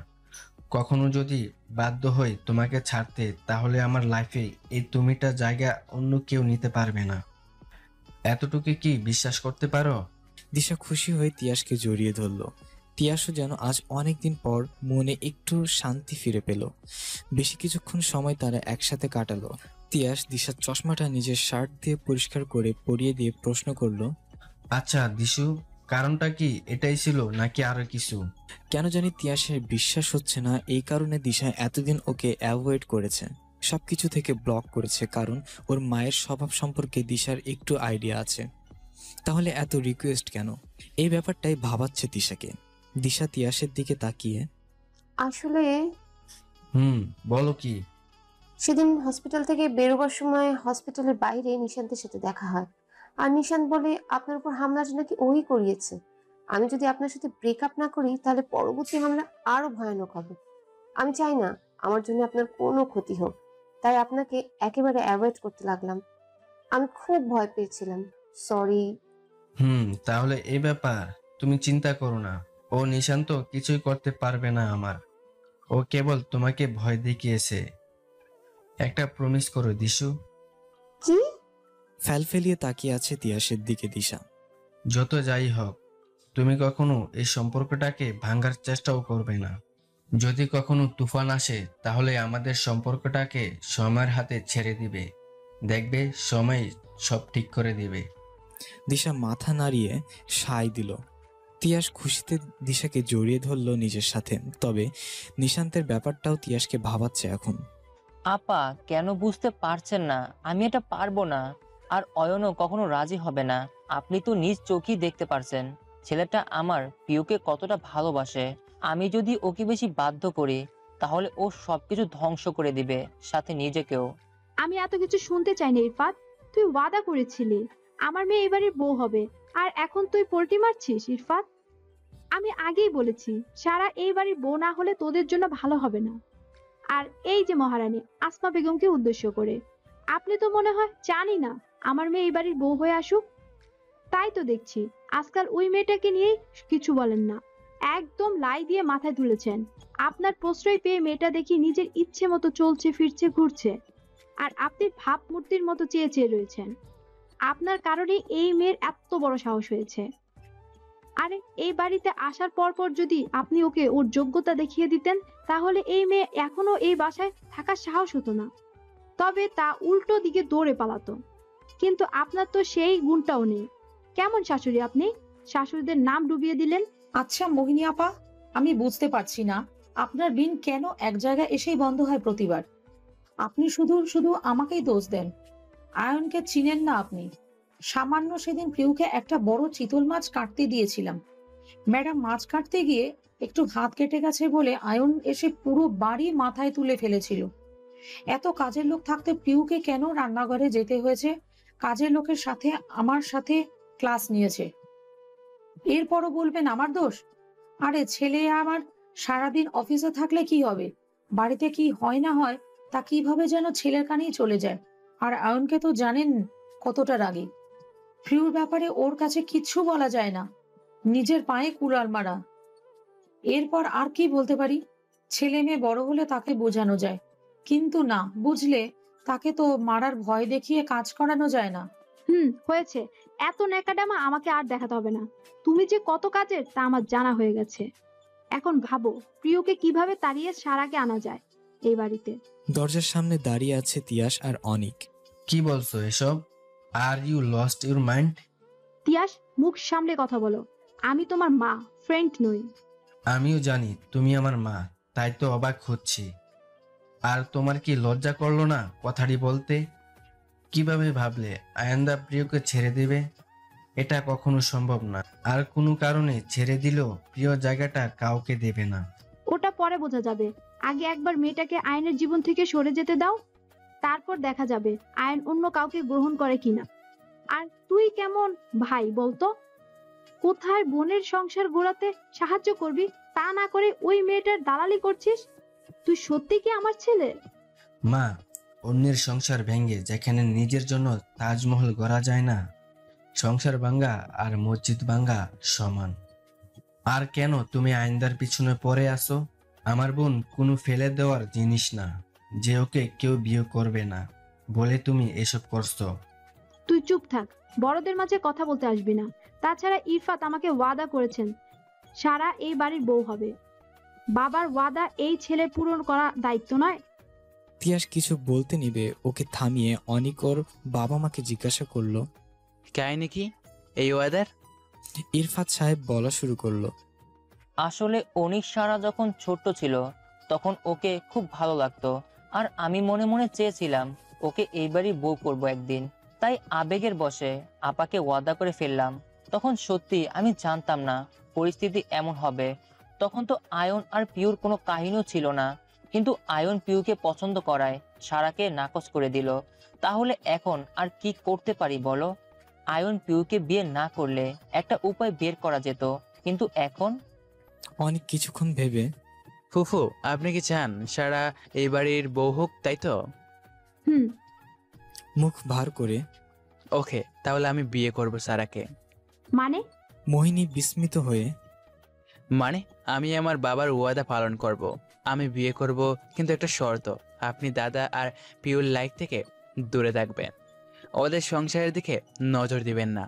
কখনো যদি বাধ্য হই তোমাকে ছাড়তে, তাহলে আমার লাইফে এই তুমিটা জায়গা অন্য কেউ নিতে পারবে না। এতটুকু কি বিশ্বাস করতে পারো? দিশা খুশি হয়ে তিয়াসকে জড়িয়ে ধরল। তিয়াসও যেন আজ অনেকদিন পর মনে একটু শান্তি ফিরে পেল। বেশি কিছুক্ষণ সময় তারা একসাথে কাটালো। তিয়াস দিশার চশমাটা নিজের শার্ট দিয়ে পরিষ্কার করে পরিয়ে দিয়ে প্রশ্ন করলো, আচ্ছা দিশু, কারণটা কি এটাই ছিল নাকি আরো কিছু? কেন জানি তিয়াসের বিশ্বাস হচ্ছে না এই কারণে দিশা এতদিন ওকে অ্যাভয়েড করেছে, সবকিছু থেকে ব্লক করেছে, কারণ ওর মায়ের স্বভাব সম্পর্কে দিশার একটু আইডিয়া আছে। তাহলে এত রিকোয়েস্ট কেন? এই ব্যাপারটাই ভাবাচ্ছে দিশাকে। দিশা তিয়াসের দিকে তাকিয়ে, আসলে বলো কি? সেদিন হসপিটাল থেকে বেরোবার সময় হসপিটালের বাইরে নিশান্তের সাথে দেখা হয়, আর নিশান্ত বলে আপনার উপর হামলাটা নাকি ওই করিয়েছে। আমি যদি আপনার সাথে ব্রেকআপ না করি তাহলে পরবর্তী হামলা আরো ভয়ানক হবে। আমি চাই না আমার জন্য আপনার কোনো ক্ষতি হোক, তাই আপনাকে একেবারে অ্যাভয়েড করতে লাগলাম। আমি খুব ভয় পেয়েছিলাম, সরি। তাহলে এই ব্যাপার, তুমি চিন্তা করো না। ও নিশান্ত কিছুই করতে পারবে না আমার। ও কেবল তোমাকে ভয় দেখিয়েছে। একটা প্রমিস করো দিশু। কি? ফেলিয়ে তাকিয়ে আছে তিয়াসের দিকে দিশা। যত যাই হোক, তুমি কখনো এই সম্পর্কটাকে ভাঙার চেষ্টাও করবে না। যদি কখনো তুফান আসে তাহলে আমাদের সম্পর্কটাকে সময়ের হাতে ছেড়ে দিবে। দেখবে সময় সব ঠিক করে দিবে। দিশা মাথা নাড়িয়ে সায় দিল। তিয়াস খুশিতে দিশাকে জড়িয়ে ধরল নিজের সাথে। তবে নিশান্তের ব্যাপারটাও তিয়াসকে ভাবাচ্ছে এখন। আপা কেন বুঝতে পারছেন না? আমি এটা পারবো না, আর অয়নও কখনো রাজি হবে না। আপনি তো নিজ চোখেই দেখতে পারছেন ছেলেটা আমার প্রিয়কে কতটা ভালোবাসে। আমি যদি ওকে বেশি বাধ্য করি তাহলে ও সবকিছু ধ্বংস করে দিবে, সাথে নিজেকেও। আমি এত কিছু শুনতে চাই না ইরফাত। তুই ওয়াদা করেছিলি আমার মেয়ে এবারে বউ হবে, আর এখন তুই পোল্টি মারছিস ইরফাত। আমি আগেই বলেছি সারা এই বাড়ির বউ না হলে তোদের জন্য ভালো হবে না। আর এই যে মহারানী আসমা বেগমকে উদ্দেশ্য করে, আপনি তো মনে হয় জানি না আমার মেয়ে এই বাড়ির বউ হয়ে আসুক। তাই তো দেখছি আজকাল ওই মেয়েটাকে নিয়ে কিছু বলেন না, একদম লাই দিয়ে মাথায় তুলেছেন। আপনার প্রশ্রয় পেয়ে মেয়েটা দেখি নিজের ইচ্ছে মতো চলছে ফিরছে ঘুরছে, আর আপনি ভাবমূর্তির মতো চেয়ে চেয়ে রয়েছেন। আপনার কারণে এই মেয়ের এত বড় সাহস হয়েছে। আরে এই বাড়িতে আসার পর পর যদি আপনি ওকে ওর যোগ্যতা দেখিয়ে দিতেন তাহলে এই মেয়ে এখনো এই বাসায় থাকার সাহস হতো না, তবে তা উল্টো দিকে দৌড়ে পালাতো। কিন্তু আপনার তো সেই গুণটাও নেই। কেমন শাশুড়ি আপনি? শাশুড়িদের নাম ডুবিয়ে দিলেন। আচ্ছা মোহিনী আপা, আমি বুঝতে পারছি না আপনার বিন কেন এক জায়গায় এসেই বন্ধ হয় প্রতিবার। আপনি শুধু শুধু আমাকেই দোষ দেন। আয়নকে চিনেন না আপনি। সামান্য সেদিন প্রিয়কে একটা বড় চিতল মাছ কাটতে দিয়েছিলাম। ম্যাডাম মাছ কাটতে গিয়ে একটু হাত কেটে গেছে বলে আয়ন এসে পুরো বাড়ি মাথায় তুলে ফেলেছিল। এত কাজের লোক থাকতে প্রিয়কে কেন রান্নাঘরে যেতে হয়েছে? কাজের লোকের সাথে আমার সাথে ক্লাস নিয়েছে, এরপরও বলবেন আমার দোষ? আরে ছেলে আমার সারাদিন অফিসে থাকলে কি হবে, বাড়িতে কি হয় না হয় তা কিভাবে যেন ছেলের কানেই চলে যায়। আর আয়নকে তো জানেন কতটা রাগী। প্রিয়র ব্যাপারে ওর কাছে কিচ্ছু বলা যায় না, নিজের পায়ে কুড়াল মারা। এরপর আর কি বলতে পারি? ছেলে মেয়ে বড় হলে তাকে বোঝানো যায়, কিন্তু না বুঝলে তাকে তো মারার ভয় দেখিয়ে কাজ করানো যায় না। হয়েছে, এত ন্যাকাডামা আমাকে আর দেখাতে হবে না। তুমি যে কত কাজের তা আমার জানা হয়ে গেছে। এখন ভাবো প্রিয়কে কিভাবে তাড়িয়ে সারাকে আনা যায় এই বাড়িতে। দরজার সামনে দাঁড়িয়ে আছে তিয়াস আর অনিক। কি বলছো এসব? Are you lost your mind? Tiyas, মুখ সামলে কথা বলো। আমি তোমার মা, ফ্রেন্ড নই। আমিও জানি তুমি আমার মা, তাই তো অবাক হচ্ছি। আর তোমার কি লজ্জা করলো না কথাটি বলতে? কিভাবে ভাবলে আয়ান্দা প্রিয়কে ছেড়ে দেবে? এটা কখনো সম্ভব না। আর কোনো কারণে ছেড়ে দিলেও প্রিয় জায়গাটা কাউকে দেবে না। ওটা পরে বোঝা যাবে। আগে একবার মেয়েটাকে আয়নের জীবন থেকে সরে যেতে দাও, তারপর দেখা যাবে আয়ন অন্য কাউকে গ্রহণ করে কিনা। আর তুই কেমন ভাই বলতো? কোথায় বোনের সংসার গোড়াতে সাহায্য করবি, তা না করে ওই মেয়েটার দালালি করছিস। তুই সত্যি কি আমার ছেলে? মা, অন্যের সংসার ভেঙে যেখানে নিজের জন্য তাজমহল গড়া যায় না, সংসার ভাঙ্গা আর মসজিদ ভাঙ্গা সমান। আর কেন তুমি আইন্দার পিছনে পড়ে আসো? আমার বোন কোনো ফেলে দেওয়ার জিনিস না যে ওকে কেউ বিয়ে করবে না বলে তুমি এসব করছো। তুই চুপ থাক, বড়দের মাঝে কথা বলতে আসবি না। তাছাড়া ইরফাত আমাকে ওয়াদা করেছেন সারা এই বাড়ির বউ হবে। বাবার ওয়াদা এই ছেলের পূরণ করা দায়িত্ব নয়? তিয়াস কিছু বলতে নিবে ওকে থামিয়ে অনিক ওর বাবা মাকে জিজ্ঞাসা করলো, কাহিনী কি এই ওয়েদার? ইরফাত সাহেব বলা শুরু করলো, আসলে অনিক সারা যখন ছোট্ট ছিল তখন ওকে খুব ভালো লাগতো, আর আমি মনে মনে চেয়েছিলাম ওকে এইবারই বউ করবো একদিন। তাই আবেগের বশে আপাকে ওয়াদা করে ফেললাম। তখন সত্যি আমি জানতাম না পরিস্থিতি এমন হবে। তখন তো আয়ন আর পিউর কোনো কাহিনীও ছিল না, কিন্তু আয়ন পিউকে পছন্দ করায় সারাকে নাকচ করে দিল। তাহলে এখন আর কি করতে পারি বলো? আয়ন পিউকে বিয়ে না করলে একটা উপায় বের করা যেত, কিন্তু এখন? অনেক কিছুক্ষণ ভেবে, ফুফু আপনি কি চান সারা এই বাড়ির বউ হোক, তাই তো? হুম। মুখ ভার করে, ওকে তাহলে আমি বিয়ে করব সারাকে। মানে? মোহিনী বিস্মিত হয়ে, মানে আমি আমার বাবার ওয়াদা পালন করব। আমি বিয়ে করব, কিন্তু একটা শর্ত, আপনি দাদা আর পিউর লাইফ থেকে দূরে থাকবেন, ওদের সংসারের দিকে নজর দিবেন না।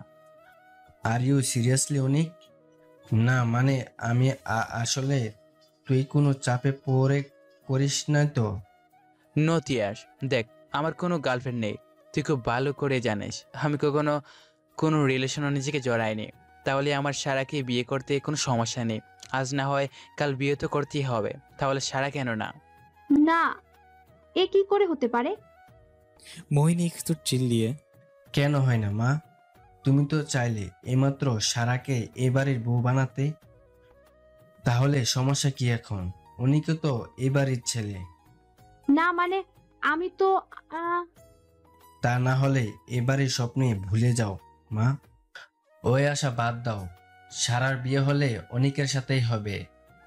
আর ইউ সিরিয়াসলি অনিক? না মানে আমি আসলে তুই কোনো চাপে পড়ে করিস না তো? নতিয়াস দেখ, আমার কোনো গার্লফ্রেন্ড নেই, তুই খুব ভালো করে জানিস। আমি কখনো কোনো রিলেশনও নিজেকে জড়াইনি। তাহলে আমার সারাকে বিয়ে করতে কোনো সমস্যা নেই। আজ না হয় কাল বিয়ে তো করতেই হবে, তাহলে সারা কেন না? না, এ কি করে হতে পারে? মোহিনী একটু চিল্লিয়ে, কেন হয় না মা? তুমি তো চাইলে এইমাত্র সারাকে এবারের বউ বানাতে, তাহলে সমস্যা কি এখন? উনিকে তো এবারের ছেলে। না মানে আমি তো তা না হলে এবারের স্বপ্নে ভুলে যাও মা, ওই আশা বাদ দাও। সারার বিয়ে হলে অনিকের সাথেই হবে,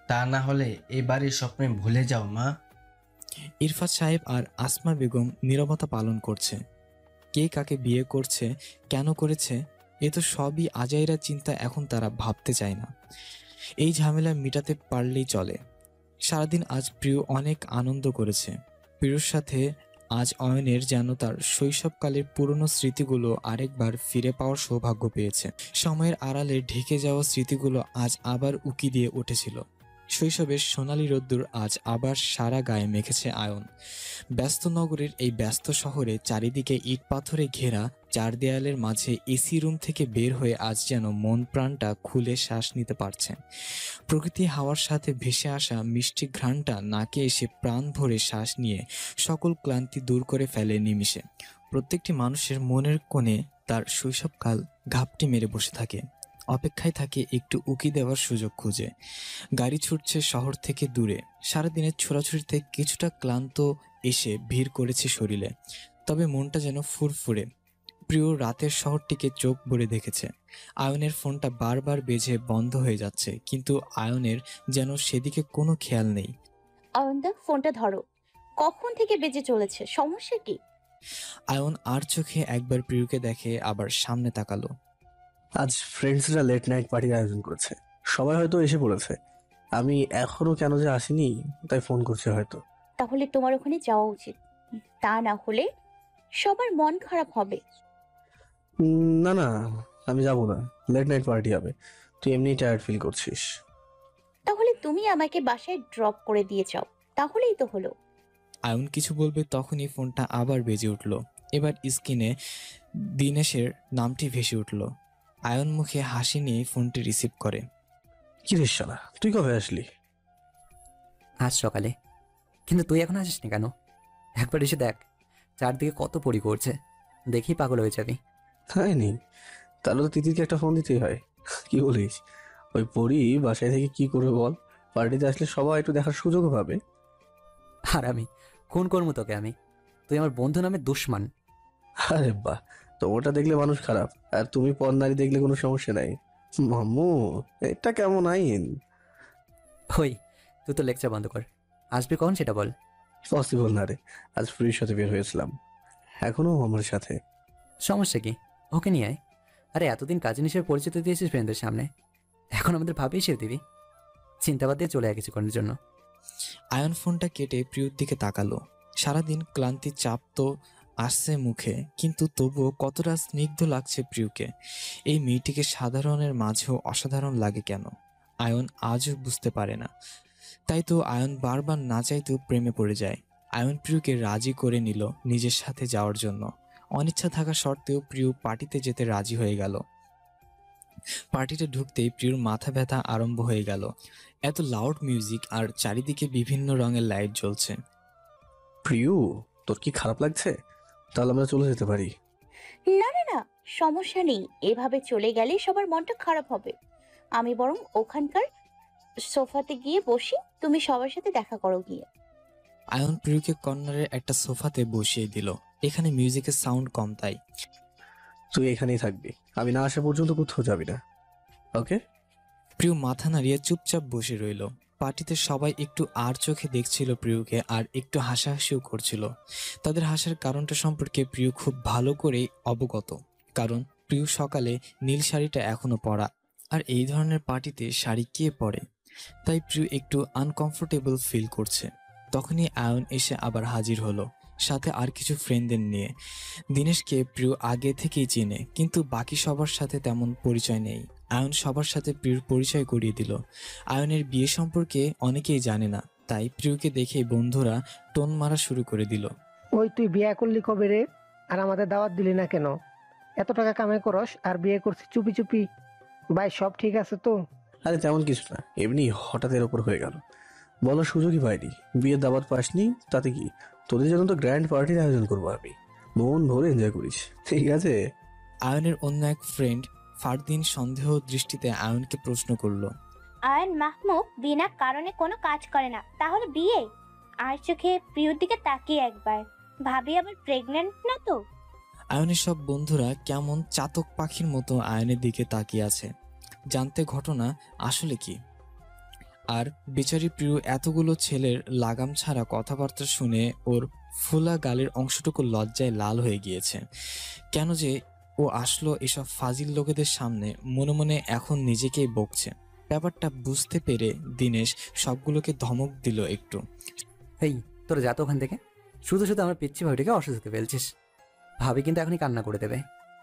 তা না হলে এবারের স্বপ্নে ভুলে যাও মা। ইরফাত সাহেব আর আসমা বেগম নীরবতা পালন করছে। কে কাকে বিয়ে করছে, কেন করেছে, এ তো সবই আজাইরা চিন্তা। এখন তারা ভাবতে চায় না, এই ঝামেলা মিটাতে পারলেই চলে। সারাদিন আজ প্রিয় অনেক আনন্দ করেছে। প্রিয়র সাথে আজ অয়নের যেন তার শৈশবকালের পুরনো স্মৃতিগুলো আরেকবার ফিরে পাওয়ার সৌভাগ্য পেয়েছে। সময়ের আড়ালে ঢেকে যাওয়া স্মৃতিগুলো আজ আবার উকি দিয়ে উঠেছিল। শৈশবের সোনালী রোদ্দুর আজ আবার সারা গায়ে মেখেছে আয়ন। ব্যস্ত নগরের এই ব্যস্ত শহরে চারিদিকে ইট পাথরে ঘেরা চার দেয়ালের মাঝে এসি রুম থেকে বের হয়ে আজ যেন মন প্রাণটা খুলে শ্বাস নিতে পারছে। প্রকৃতি হাওয়ার সাথে ভেসে আসা মিষ্টি ঘ্রাণটা নাকে এসে প্রাণ ভরে শ্বাস নিয়ে সকল ক্লান্তি দূর করে ফেলে নিমিষে। প্রত্যেকটি মানুষের মনের কোণে তার শৈশবকাল ঘাপটি মেরে বসে থাকে, অপেক্ষায় থাকে একটু উকি দেওয়ার সুযোগ খুঁজে। গাড়ি ছুটছে শহর থেকে দূরে। সারাদিনের ছোড়াছুড়িতে কিছুটা ক্লান্ত এসে ভিড় করেছে শরীরে, তবে মনটা যেন ফুরফুরে। প্রিয় রাতের শহরটিকে চোখ ভরে দেখেছে। আয়নের ফোনটা বারবার বেজে বন্ধ হয়ে যাচ্ছে, কিন্তু আয়নের যেন সেদিকে কোনো খেয়াল নেই। অয়নদা ফোনটা ধরো, কখন থেকে বেজে চলেছে, সমস্যা কি? আয়ন আর চোখে একবার প্রিয়কে দেখে, আবার সামনে তাকালো। আজ ফ্রেন্ডসরা লেট নাইট পার্টির আয়োজন করেছে, সবাই হয়তো এসে পড়েছে। আমি এখনো কেন যে আসিনি তাই ফোন করছে হয়তো। তাহলে তোমার ওখানে যাওয়া উচিত, তা না হলে সবার মন খারাপ হবে। না না, আমি যাবো না, লেট নাইট পার্টি হবে। তুই এমনি টায়ার্ড ফিল করছিস। তাহলে তুমি আমাকে বাসায় ড্রপ করে দিয়ে যাও, তাহলেই তো হলো। আয়ন কিছু বলবে তখনই ফোনটা আবার বেজে উঠল। এবার স্ক্রিনে দিনেশের নামটি ভেসে উঠল। আয়ন মুখে হাসি নিয়ে ফোনটি রিসিভ করে। কি রে শালা, তুই কবে আসলি? আজ সকালে। কিন্তু তুই এখন আসিসনি কেন? একবার এসে দেখ, চারদিকে কত পরি করছে, দেখি পাগল হয়ে যাবি। তাই নেই, তাহলে তো তিতিরকে একটা ফোন দিতেই হয়। কি বলিস? ওই পরি বাসায় থেকে কি করবে বল? পার্টিতে আসলে সবাই একটু দেখার সুযোগও পাবে। আর আমি খুন করবো তোকে? তুই আমার বন্ধু নামে দুশ্মন। আরে বাহ, তোমারটা দেখলে মানুষ খারাপ, আর তুমি পর নারী দেখলে কোনো সমস্যা নাই। মাম্মু, এটা কেমন আইন? ওই তুই তো লেকচার বন্ধ কর, আসবি কখন সেটা বল। পসিবল না রে, আজ ফ্রির সাথে বের হয়েছিলাম, এখনো আমার সাথে। সমস্যা কি? ওকে নিয়ে আয়। আরে এতদিন কাজিন হিসেবে পরিচিত দিয়েছিস ফ্রেন্ডদের সামনে, এখন আমাদের ভাবেই সে দিবি, চিন্তাবাদ দিয়ে চলে কিছুক্ষণের জন্য। আয়ন ফোনটা কেটে প্রিয়র দিকে তাকালো। সারাদিন ক্লান্তির চাপ তো আসছে মুখে, কিন্তু তবুও কতটা স্নিগ্ধ লাগছে প্রিয়কে। এই মেয়েটিকে সাধারণের মাঝেও অসাধারণ লাগে কেন, আয়ন আজও বুঝতে পারে না। তাই তো আয়ন বারবার না চাইতেও প্রেমে পড়ে যায়। আয়ন প্রিয়কে রাজি করে নিল নিজের সাথে যাওয়ার জন্য। অনিচ্ছা থাকা সত্ত্বেও প্রিয় পার্টিতে যেতে রাজি হয়ে গেল। পার্টিতে ঢুকতেই প্রিয়র মাথা ব্যথা আরম্ভ হয়ে গেল। এত লাউড মিউজিক আর চারিদিকে বিভিন্ন রঙের লাইট জ্বলছে। প্রিয়, তোর কি খারাপ লাগছে? তাহলে আমরা চলে যেতে পারি। না না না, সমস্যা নেই, এভাবে চলে গেলে সবার মনটা খারাপ হবে। আমি বরং ওখানকার সোফাতে গিয়ে বসি, তুমি সবার সাথে দেখা করো গিয়ে। আয়ন প্রিয়কে কর্নারের একটা সোফাতে বসিয়ে দিল। এখানে মিউজিকের সাউন্ড কম, তাই তুই এখানেই থাকবি, আমি না আসা পর্যন্ত কোথাও যাবি না, ওকে? প্রিয় মাথা নাড়িয়ে চুপচাপ বসে রইল। পার্টিতে সবাই একটু আর চোখে দেখছিল প্রিয়কে, আর একটু হাসাহাসিও করছিল। তাদের হাসার কারণটা সম্পর্কে প্রিয় খুব ভালো করেই অবগত, কারণ প্রিয় সকালে নীল শাড়িটা এখনো পরা, আর এই ধরনের পার্টিতে শাড়ি কে পরে। তাই প্রিয় একটু আনকমফোর্টেবল ফিল করছে। তখনই আয়ন এসে আবার হাজির হলো, সাথে আর কিছু ফ্রেন্ডদের নিয়ে। দিনেশকে প্রিয় আগে থেকেই চেনে, কিন্তু বাকি সবার সাথে তেমন পরিচয় নেই। আয়ন সবার সাথে প্রিয়র পরিচয় করিয়ে দিল। আয়নের বিয়ে সম্পর্কে অনেকেই জানে না, তাই প্রিয়কে দেখে বন্ধুরা টোন মারা শুরু করে দিল। ওই তুই বিয়ে করলি কবে রে? আর আমাদের দাওয়াত দিলি না কেন? এত টাকা কামাই করস আর বিয়ে করছিস চুপি চুপি। ভাই সব ঠিক আছে তো? আরে তেমন কিছু না, এমনি হঠাৎ এর ওপর হয়ে গেল, বলার সুযোগই পাইনি। বিয়ের দাওয়াত পাসনি তাতে কি, তোদের জন্য তো গ্র্যান্ড পার্টির আয়োজন করবো আমি, মন ভরে এনজয় করিস, ঠিক আছে? আয়নের অন্য এক ফ্রেন্ড ফারদিন সন্দেহ দৃষ্টিতে আয়নকে প্রশ্ন করলো। আয়ন মাহমুদ বিনা কারণে কোনো কাজ করে না, তাহলে বিয়ে? আর চোখে প্রিয়র দিকে তাকিয়ে একবার ভাবি আবার প্রেগন্যান্ট না তো? আয়নের সব বন্ধুরা কেমন চাতক পাখির মতো আয়নের দিকে তাকিয়ে আছে, জানতে ঘটনা আসলে কি। আর বেচারি প্রিয় এতগুলো ছেলের লাগাম ছাড়া কথাবার্তা শুনে ওর ফোলা গালের অংশটুকু লজ্জায় লাল হয়ে গিয়েছে। কেন যে ও আসলো এসব ফাজিল লোকেদের সামনে, মনে মনে এখন নিজেকেই বকছে। ব্যাপারটা বুঝতে পেরে দিনেশ সবগুলোকে ধমক দিল একটু। এই তোরা যা তো ওখান থেকে, শুধু শুধু আমার পিচ্ছি ভাবিটাকে অসুস্থতে ফেলছিস। ভাবি কিন্তু এখনই কান্না করে দেবে।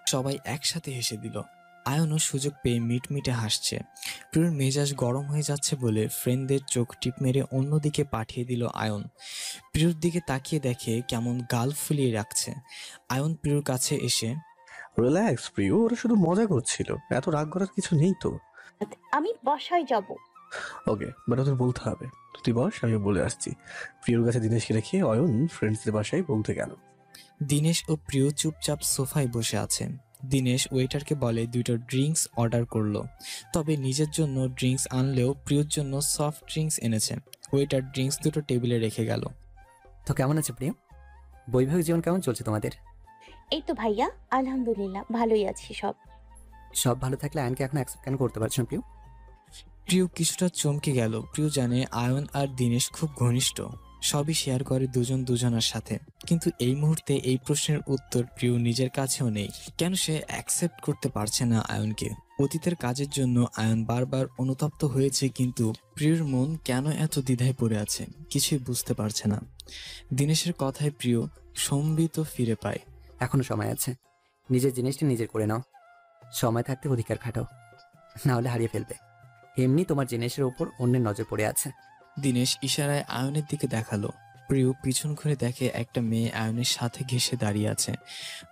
সবাই একসাথে হেসে দিল। আয়নও সুযোগ পেয়ে মিটমিটে হাসছে। প্রিয়র মেজাজ গরম হয়ে যাচ্ছে বলে ফ্রেন্ডদের চোখ টিপ মেরে অন্যদিকে পাঠিয়ে দিল আয়ন। প্রিয়র দিকে তাকিয়ে দেখে কেমন গাল ফুলিয়ে রাখছে। আয়ন প্রিয়র কাছে এসে, রিল্যাক্স প্রিয়, ওরা শুধু মজা করছিল, এত রাগ করার কিছু নেই তো। আমি বাসায় যাব। ওকে, বাট ওদের বলতে হবে। তুই বস, আমি বলে আসছি। প্রিয়র কাছে দিনেশকে রেখে অয়ন ফ্রেন্ডসদের বাসায় বলতে গেল। দিনেশ ও প্রিয় চুপচাপ সোফায় বসে আছেন। দিনেশ ওয়েটারকে বলে 2টা ড্রিঙ্কস অর্ডার করলো, তবে নিজের জন্য ড্রিঙ্কস আনলেও প্রিয়র জন্য সফট ড্রিঙ্কস এনেছেন। ওয়েটার ড্রিঙ্কস 2টো টেবিলে রেখে গেল। তো কেমন আছে প্রিয়? বৈবাহিক জীবন কেমন চলছে তোমাদের? এই তো ভাইয়া, আলহামদুলিল্লাহ ভালোই আছি। সব ভালো থাকলে আয়নকে এখন অ্যাকসেপ্ট কেন করতে পারছো না প্রিয়? প্রিয় কিছুটা চমকে গেল। প্রিয় জানে আয়ন আর দিনেশ খুব ঘনিষ্ঠ, সবই শেয়ার করে দুজন দুজনের সাথে, কিন্তু এই মুহূর্তে এই প্রশ্নের উত্তর প্রিয় নিজের কাছেও নেই। কেন সে অ্যাকসেপ্ট করতে পারছে না আয়নকে? অতীতের কাজের জন্য আয়ন বারবার অনুতপ্ত হয়েছে, কিন্তু প্রিয়র মন কেন এত দ্বিধায় পড়ে আছে কিছুই বুঝতে পারছে না। দিনেশের কথায় প্রিয় সম্বিত ফিরে পায়। এখনো সময় আছে, নিজের জিনিসটা নিজের করে নাও। সময় থাকতে অধিকার খাটাও, না হলে হারিয়ে ফেলবে। এমনি তোমার জিনিসের উপর অন্যের নজর পড়ে আছে। দিনেশ ইশারায় আয়নের দিকে দেখালো। প্রিয় পিছন ঘুরে দেখে একটা মেয়ে আয়নের সাথে ঘেঁষে দাঁড়িয়ে আছে।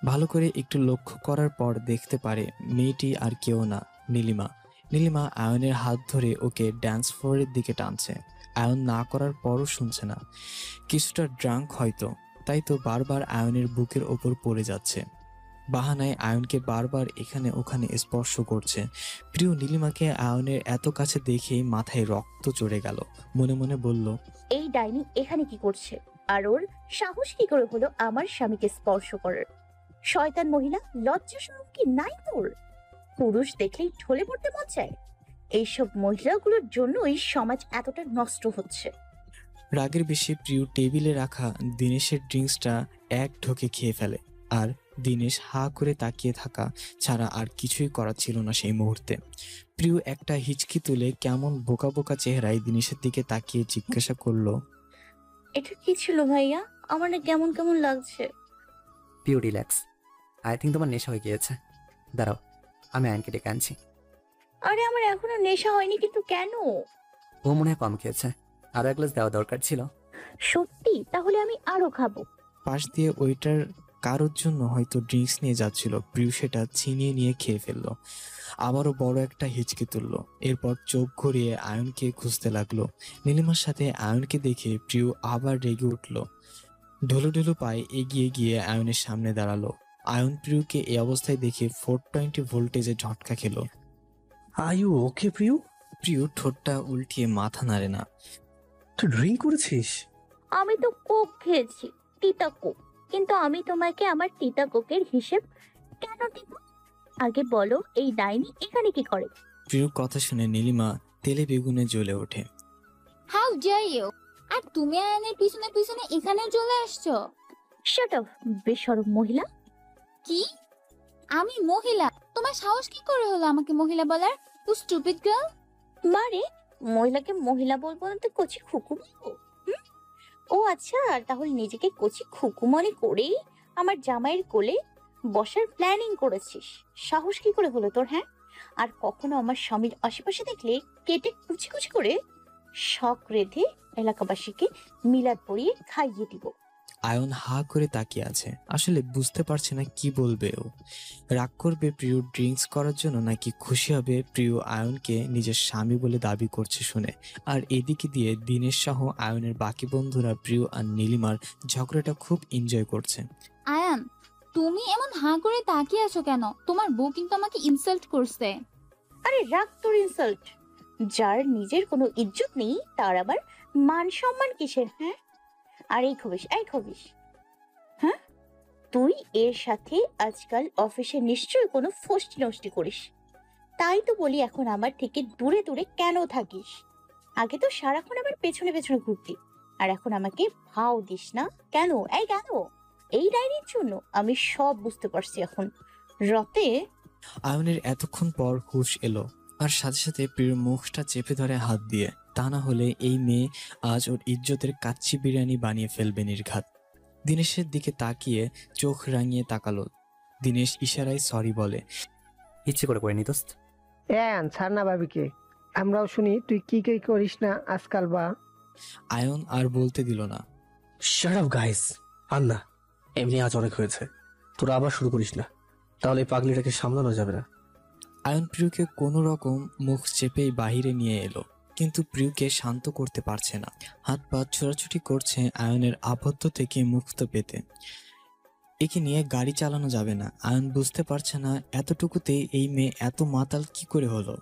ভালো করে একটু লক্ষ্য করার পর দেখতে পারে মেয়েটি আর কেউ না, নীলিমা। নীলিমা আয়নের হাত ধরে ওকে ড্যান্স ফ্লোরের দিকে টানছে। আয়ন না করার পরও শুনছে না। কিছুটা ড্রাঙ্ক হয়তো, তাই তো বারবার আয়নের বুকের ওপর পড়ে যাচ্ছে। বাহানায় আয়নকে বারবার এখানে ওখানে স্পর্শ করছে। প্রিয় নীলিমাকে আয়নের এত কাছে দেখেই মাথায় রক্ত চড়ে গেল। মনে মনে বলল, এই ডাইনি এখানে কি করছে? আর ওর সাহস কি করে হলো আমার স্বামীকে স্পর্শ করার? শয়তান মহিলা, লজ্জা শরম কি নাই তোর? পুরুষ দেখলেই ঢলে পড়তে মন চায়। এইসব মহিলাগুলোর জন্য এই সমাজ এতটা নষ্ট হচ্ছে। রাগের বেশি প্রিয় টেবিলে রাখা দিনেশের ড্রিঙ্কসটা এক ঢোকে খেয়ে ফেলে। আর দিনেশ হা করে তাকিয়ে থাকা ছাড়া আর কিছুই করার ছিল না সেই মুহূর্তে। প্রিয় একটা হিচকি তুলে কেমন বোকা বোকা চেহারায় দিনেশের দিকে তাকিয়ে জিজ্ঞাসা করলো, এটা কি ছিল ভাইয়া? আমার না কেমন কেমন লাগছে। পিউ রিল্যাক্স, আই থিঙ্ক তোমার নেশা হয়ে গিয়েছে। দাঁড়াও, আমি আয়নকে ডেকে আনছি। আরে আমার এখনো নেশা হয়নি, কিন্তু কেন? ও মনে হয় কম খেয়েছে, আরো এক গ্লাস দেওয়া দরকার ছিল। সত্যি? তাহলে আমি আরো খাবো। পাশ দিয়ে ওইটার কারোর জন্য হয়তো ড্রিঙ্কস নিয়ে যাচ্ছিল, প্রিয় সেটা ছিনিয়ে নিয়ে খেয়ে ফেললো। আবারও বড় একটা হিচকি তুললো। এরপর চোখ ঘুরিয়ে আয়নকে খুঁজতে লাগলো। নীলিমার সাথে আয়নকে দেখে প্রিয় আবার রেগে উঠল। ঢুলু ঢুলু পায়ে এগিয়ে গিয়ে আয়নের সামনে দাঁড়ালো। আয়ন প্রিয়কে এই অবস্থায় দেখে 420 ভোল্টেজে ঝটকা খেলো। আয়ু ওকে প্রিয়? প্রিয় ঠোঁটটা উল্টিয়ে মাথা নাড়ে না। তুই ড্রিঙ্ক করেছিস? আমি তো কোক খেয়েছি, তিতা কোক। কিন্তু আমি তোমাকে আমার তিতা কোকের হিসেব কেন দিব? আগে বলো, এই ডাইনি এখানে কি করে? প্রিয়র কথা শুনে নীলিমা তেলে বেগুনে জ্বলে ওঠে। How deer you! আর তুমি আয়নের পিছনে পিছনে এখানে চলে আসছো? শাট আপ, বেশরম মহিলা। কি? আমি মহিলা? তোমার সাহস কি করে হলো আমাকে মহিলা বলার? You stupid girl! মারে, মহিলাকে মহিলা বলবো না তো কচি খুকু বলবো? ও আচ্ছা, তাহলে নিজেকে কচি খুকু মনে করেই আমার জামাইয়ের কোলে বসার প্ল্যানিং করেছিস। সাহস কি করে হলো তোর? হ্যাঁ, আর কখনো আমার স্বামীর আশেপাশে দেখলে কেটে কুচি কুচি করে শখ রেধে এলাকাবাসীকে মিলাদ পরিয়ে খাইয়ে দিব। আয়ন হা করে তাকিয়ে আছে, আসলে বুঝতে পারছে না কি বলবে ও। রাগ করবে প্রিয় ড্রিঙ্কস করার জন্য, নাকি খুশি হবে প্রিয় আয়নকে নিজের স্বামী বলে দাবি করছে শুনে। আর এদিকে দিয়ে দিনেশ সহ আয়নের বাকি বন্ধুরা প্রিয় আর নীলিমার ঝগড়াটা খুব এনজয় করছে। আয়ান, তুমি এমন হাঁ করে তাকিয়ে আছো কেন? তোমার বউ কিন্তু আমাকে ইনসাল্ট করছে। আরে রাগ তোর ইনসাল্ট! যার নিজের কোনো ইজ্জত নেই তার আবার মান সম্মান কিসের? হ্যাঁ, আর এই খবিস, হ্যাঁ, তুই এর সাথে আজকাল অফিসে নিশ্চয়ই কোনো ফষ্টি নষ্টি করিস। তাই তো বলি এখন আমার থেকে দূরে দূরে কেন থাকিস? আগে তো সারাক্ষণ আমার পেছনে পেছনে ঘুরতি, আর এখন আমাকে ভাও দিস না কেন? এই কেন? এই ডায়েরির জন্য? আমি সব বুঝতে পারছি এখন। রতে আয়নের এতক্ষণ পর হুশ এলো, আর সাথে সাথে প্রিয়র মুখটা চেপে ধরে হাত দিয়ে। তা না হলে এই মেয়ে আজ ওর ইজ্জতের কাচ্চি বিরিয়ানি বানিয়ে ফেলবে নির্ঘাত। দিনেশের দিকে তাকিয়ে চোখ রাঙিয়ে তাকালো। দিনেশ ইশারায় সরি বলে। ইচ্ছে করে করিনি দোস্ত। আয়ন ছাড় না ভাবিকে, আমরাও শুনি তুই কি কি করিস না আজকাল। বা আয়ন আর বলতে দিল না। শাট আপ গাইস, আর না, এমনি আজ অনেক হয়েছে, তোরা আবার শুরু করিস না, তাহলে এই পাগলিটাকে সামলানো যাবে না। আয়ন প্রিয়কে কোনো রকম মুখ চেপেই বাহিরে নিয়ে এলো, কিন্তু প্রিয়কে শান্ত করতে পারছে না। হাত পা ছোড়াছুটি করছে আয়নের আবদ্ধ থেকে মুক্ত পেতে। একে নিয়ে গাড়ি চালানো যাবে না। আয়ন বুঝতে পারছে না এতটুকুতে এই মেয়ে এত মাতাল কি করে হলো।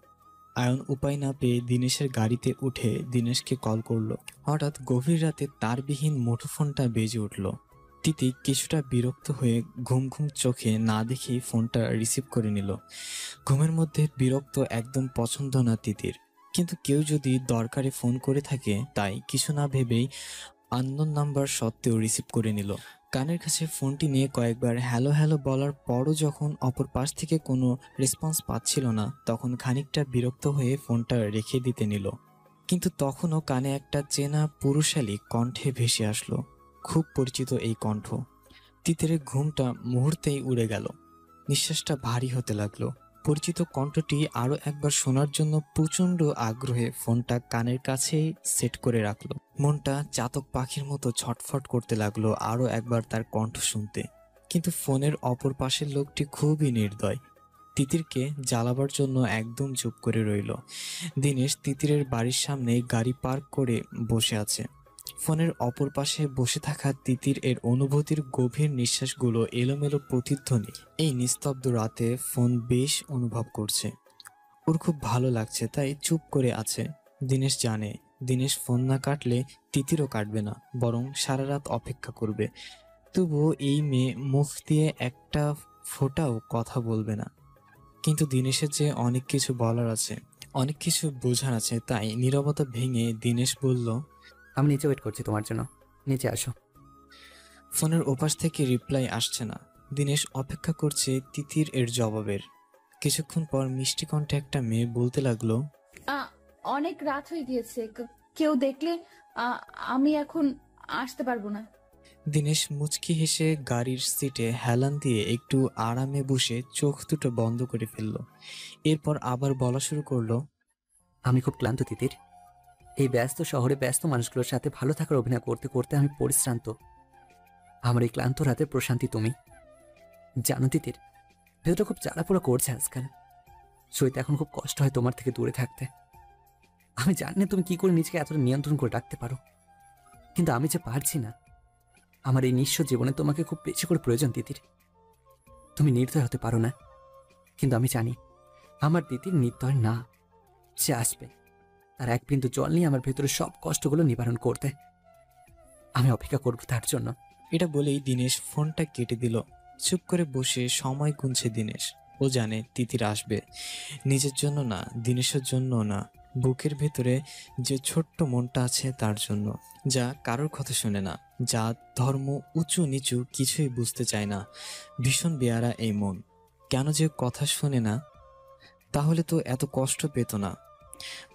আয়ন উপায় না পেয়ে দিনেশের গাড়িতে উঠে দিনেশকে কল করলো। হঠাৎ গভীর রাতে তারবিহীন মুঠোফোনটা বেজে উঠল। তিতি কিছুটা বিরক্ত হয়ে ঘুম ঘুম চোখে না দেখেই ফোনটা রিসিভ করে নিল। ঘুমের মধ্যে বিরক্ত একদম পছন্দ না তিতির, কিন্তু কেউ যদি দরকারে ফোন করে থাকে তাই কিছু না ভেবেই আননোন নাম্বার সত্ত্বেও রিসিভ করে নিল। কানের কাছে ফোনটি নিয়ে কয়েকবার হ্যালো হ্যালো বলার পরও যখন অপর পাশ থেকে কোনো রেসপন্স পাচ্ছিল না, তখন খানিকটা বিরক্ত হয়ে ফোনটা রেখে দিতে নিল। কিন্তু তখনও কানে একটা চেনা পুরুষালী কণ্ঠে ভেসে আসলো। খুব পরিচিত এই কণ্ঠ। তিতিরের ঘুমটা মুহূর্তেই উড়ে গেল। নিঃশ্বাসটা ভারী হতে লাগলো। পরিচিত কণ্ঠটি আরো একবার শোনার জন্য প্রচন্ড আগ্রহে ফোনটা কানের কাছে সেট করে রাখলো। মনটা চাতক পাখির মতো ছটফট করতে লাগলো আরো একবার তার কণ্ঠ শুনতে। কিন্তু ফোনের অপর পাশের লোকটি খুবই নির্দয়। তিতিরকে জ্বালাবার জন্য একদম চুপ করে রইল। দিনেশ তিতিরের বাড়ির সামনে গাড়ি পার্ক করে বসে আছে। ফোনের অপর পাশে বসে থাকা তিতির এর অনুভূতির গভীর নিঃশ্বাসগুলো এলোমেলো প্রতিধ্বনি এই নিস্তব্ধ রাতে ফোন বেশ অনুভব করছে। ওর খুব ভালো লাগছে, তাই চুপ করে আছে। দিনেশ জানে দিনেশ ফোন না কাটলে তিতিরও কাটবে না, বরং সারা রাত অপেক্ষা করবে। তবুও এই মেয়ে মুখ দিয়ে একটা ফোঁটাও কথা বলবে না। কিন্তু দিনেশের যে অনেক কিছু বলার আছে, অনেক কিছু বোঝার আছে, তাই নীরবতা ভেঙে দিনেশ বলল, আমি নিচে ওয়েট করছি তোমার জন্য, নিচে আসো। ফোনের ওপাশ থেকে রিপ্লাই আসছে না। দিনেশ অপেক্ষা করছে তিতির এর জবাবের। কিছুক্ষণ পর মিষ্টি কণ্ঠে একটা মেয়ে বলতে লাগলো, অনেক রাত হয়ে গিয়েছে, কেউ দেখলে আমি এখন আসতে পারবো না। দিনেশ মুচকি হেসে গাড়ির সিটে হেলান দিয়ে একটু আরামে বসে চোখ দুটো বন্ধ করে ফেলল। এরপর আবার বলা শুরু করলো, আমি খুব ক্লান্ত তিতির। এই ব্যস্ত শহরে ব্যস্ত মানুষগুলোর সাথে ভালো থাকার অভিনয় করতে করতে আমি পরিশ্রান্ত। আমার এই ক্লান্ত রাতে প্রশান্তি তুমি। জানো তিতির, ভেতরটা খুব জ্বালাপোড়া করছে আজকাল। সইতে এখন খুব কষ্ট হয় তোমার থেকে দূরে থাকতে। আমি জানি না তুমি কি করে নিজেকে এতটা নিয়ন্ত্রণ করে রাখতে পারো, কিন্তু আমি যে পারছি না। আমার এই নিঃস্ব জীবনে তোমাকে খুব বেশি করে প্রয়োজন তিতির। তুমি নির্দয় হতে পারো না, কিন্তু আমি জানি আমার তিতির নির্দয় না। সে আসবে তার এক বিন্দু জল নিয়ে আমার ভেতরে সব কষ্টগুলো নিবারণ করতে। আমি অপেক্ষা করব তার জন্য। এটা বলেই দিনেশ ফোনটা কেটে দিল। চুপ করে বসে সময় গুনছে দিনেশ। ও জানে তিতির আসবে, নিজের জন্য না, দিনেশের জন্য না, বুকের ভেতরে যে ছোট্ট মনটা আছে তার জন্য, যা কারোর কথা শোনে না, জাত ধর্ম উঁচু নিচু কিছুই বুঝতে চায় না। ভীষণ বেয়ারা এই মন। কেন যে কথা শোনে না? তাহলে তো এত কষ্ট পেত না।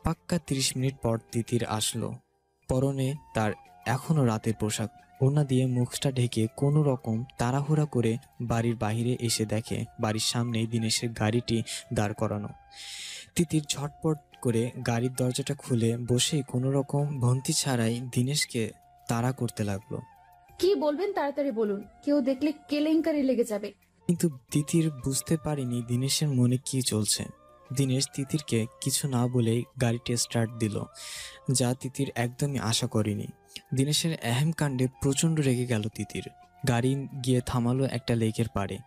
পাক্কা 30 মিনিট পর তিতির আসলো। পরনে তার এখনো রাতের পোশাক। ওড়না দিয়ে মুখটা ঢেকে কোনো রকম তাড়াহুড়া করে বাড়ির বাইরে এসে দেখে বাড়ির সামনেই দিনেশের গাড়িটি দাঁড় করানো। তিতির ঝটপট করে গাড়ির দরজাটা খুলে বসে কোনো রকম ভন্তি ছাড়াই দিনেশকে তাড়া করতে লাগলো। কি বলবেন তাড়াতাড়ি বলুন, কেউ দেখলে কেলেঙ্কারি লেগে যাবে। কিন্তু তিতির বুঝতে পারেনি দিনেশের মনে কি চলছে। দিনেশ তিতিরকে কিছু না বলেই গাড়িটি স্টার্ট দিল, যা তিতির একদমই আশা করেনি। দিনেশের এহেম কাণ্ডে প্রচণ্ড রেগে গেল তিতির। গাড়ি গিয়ে থামালো একটা লেকের পাড়ে।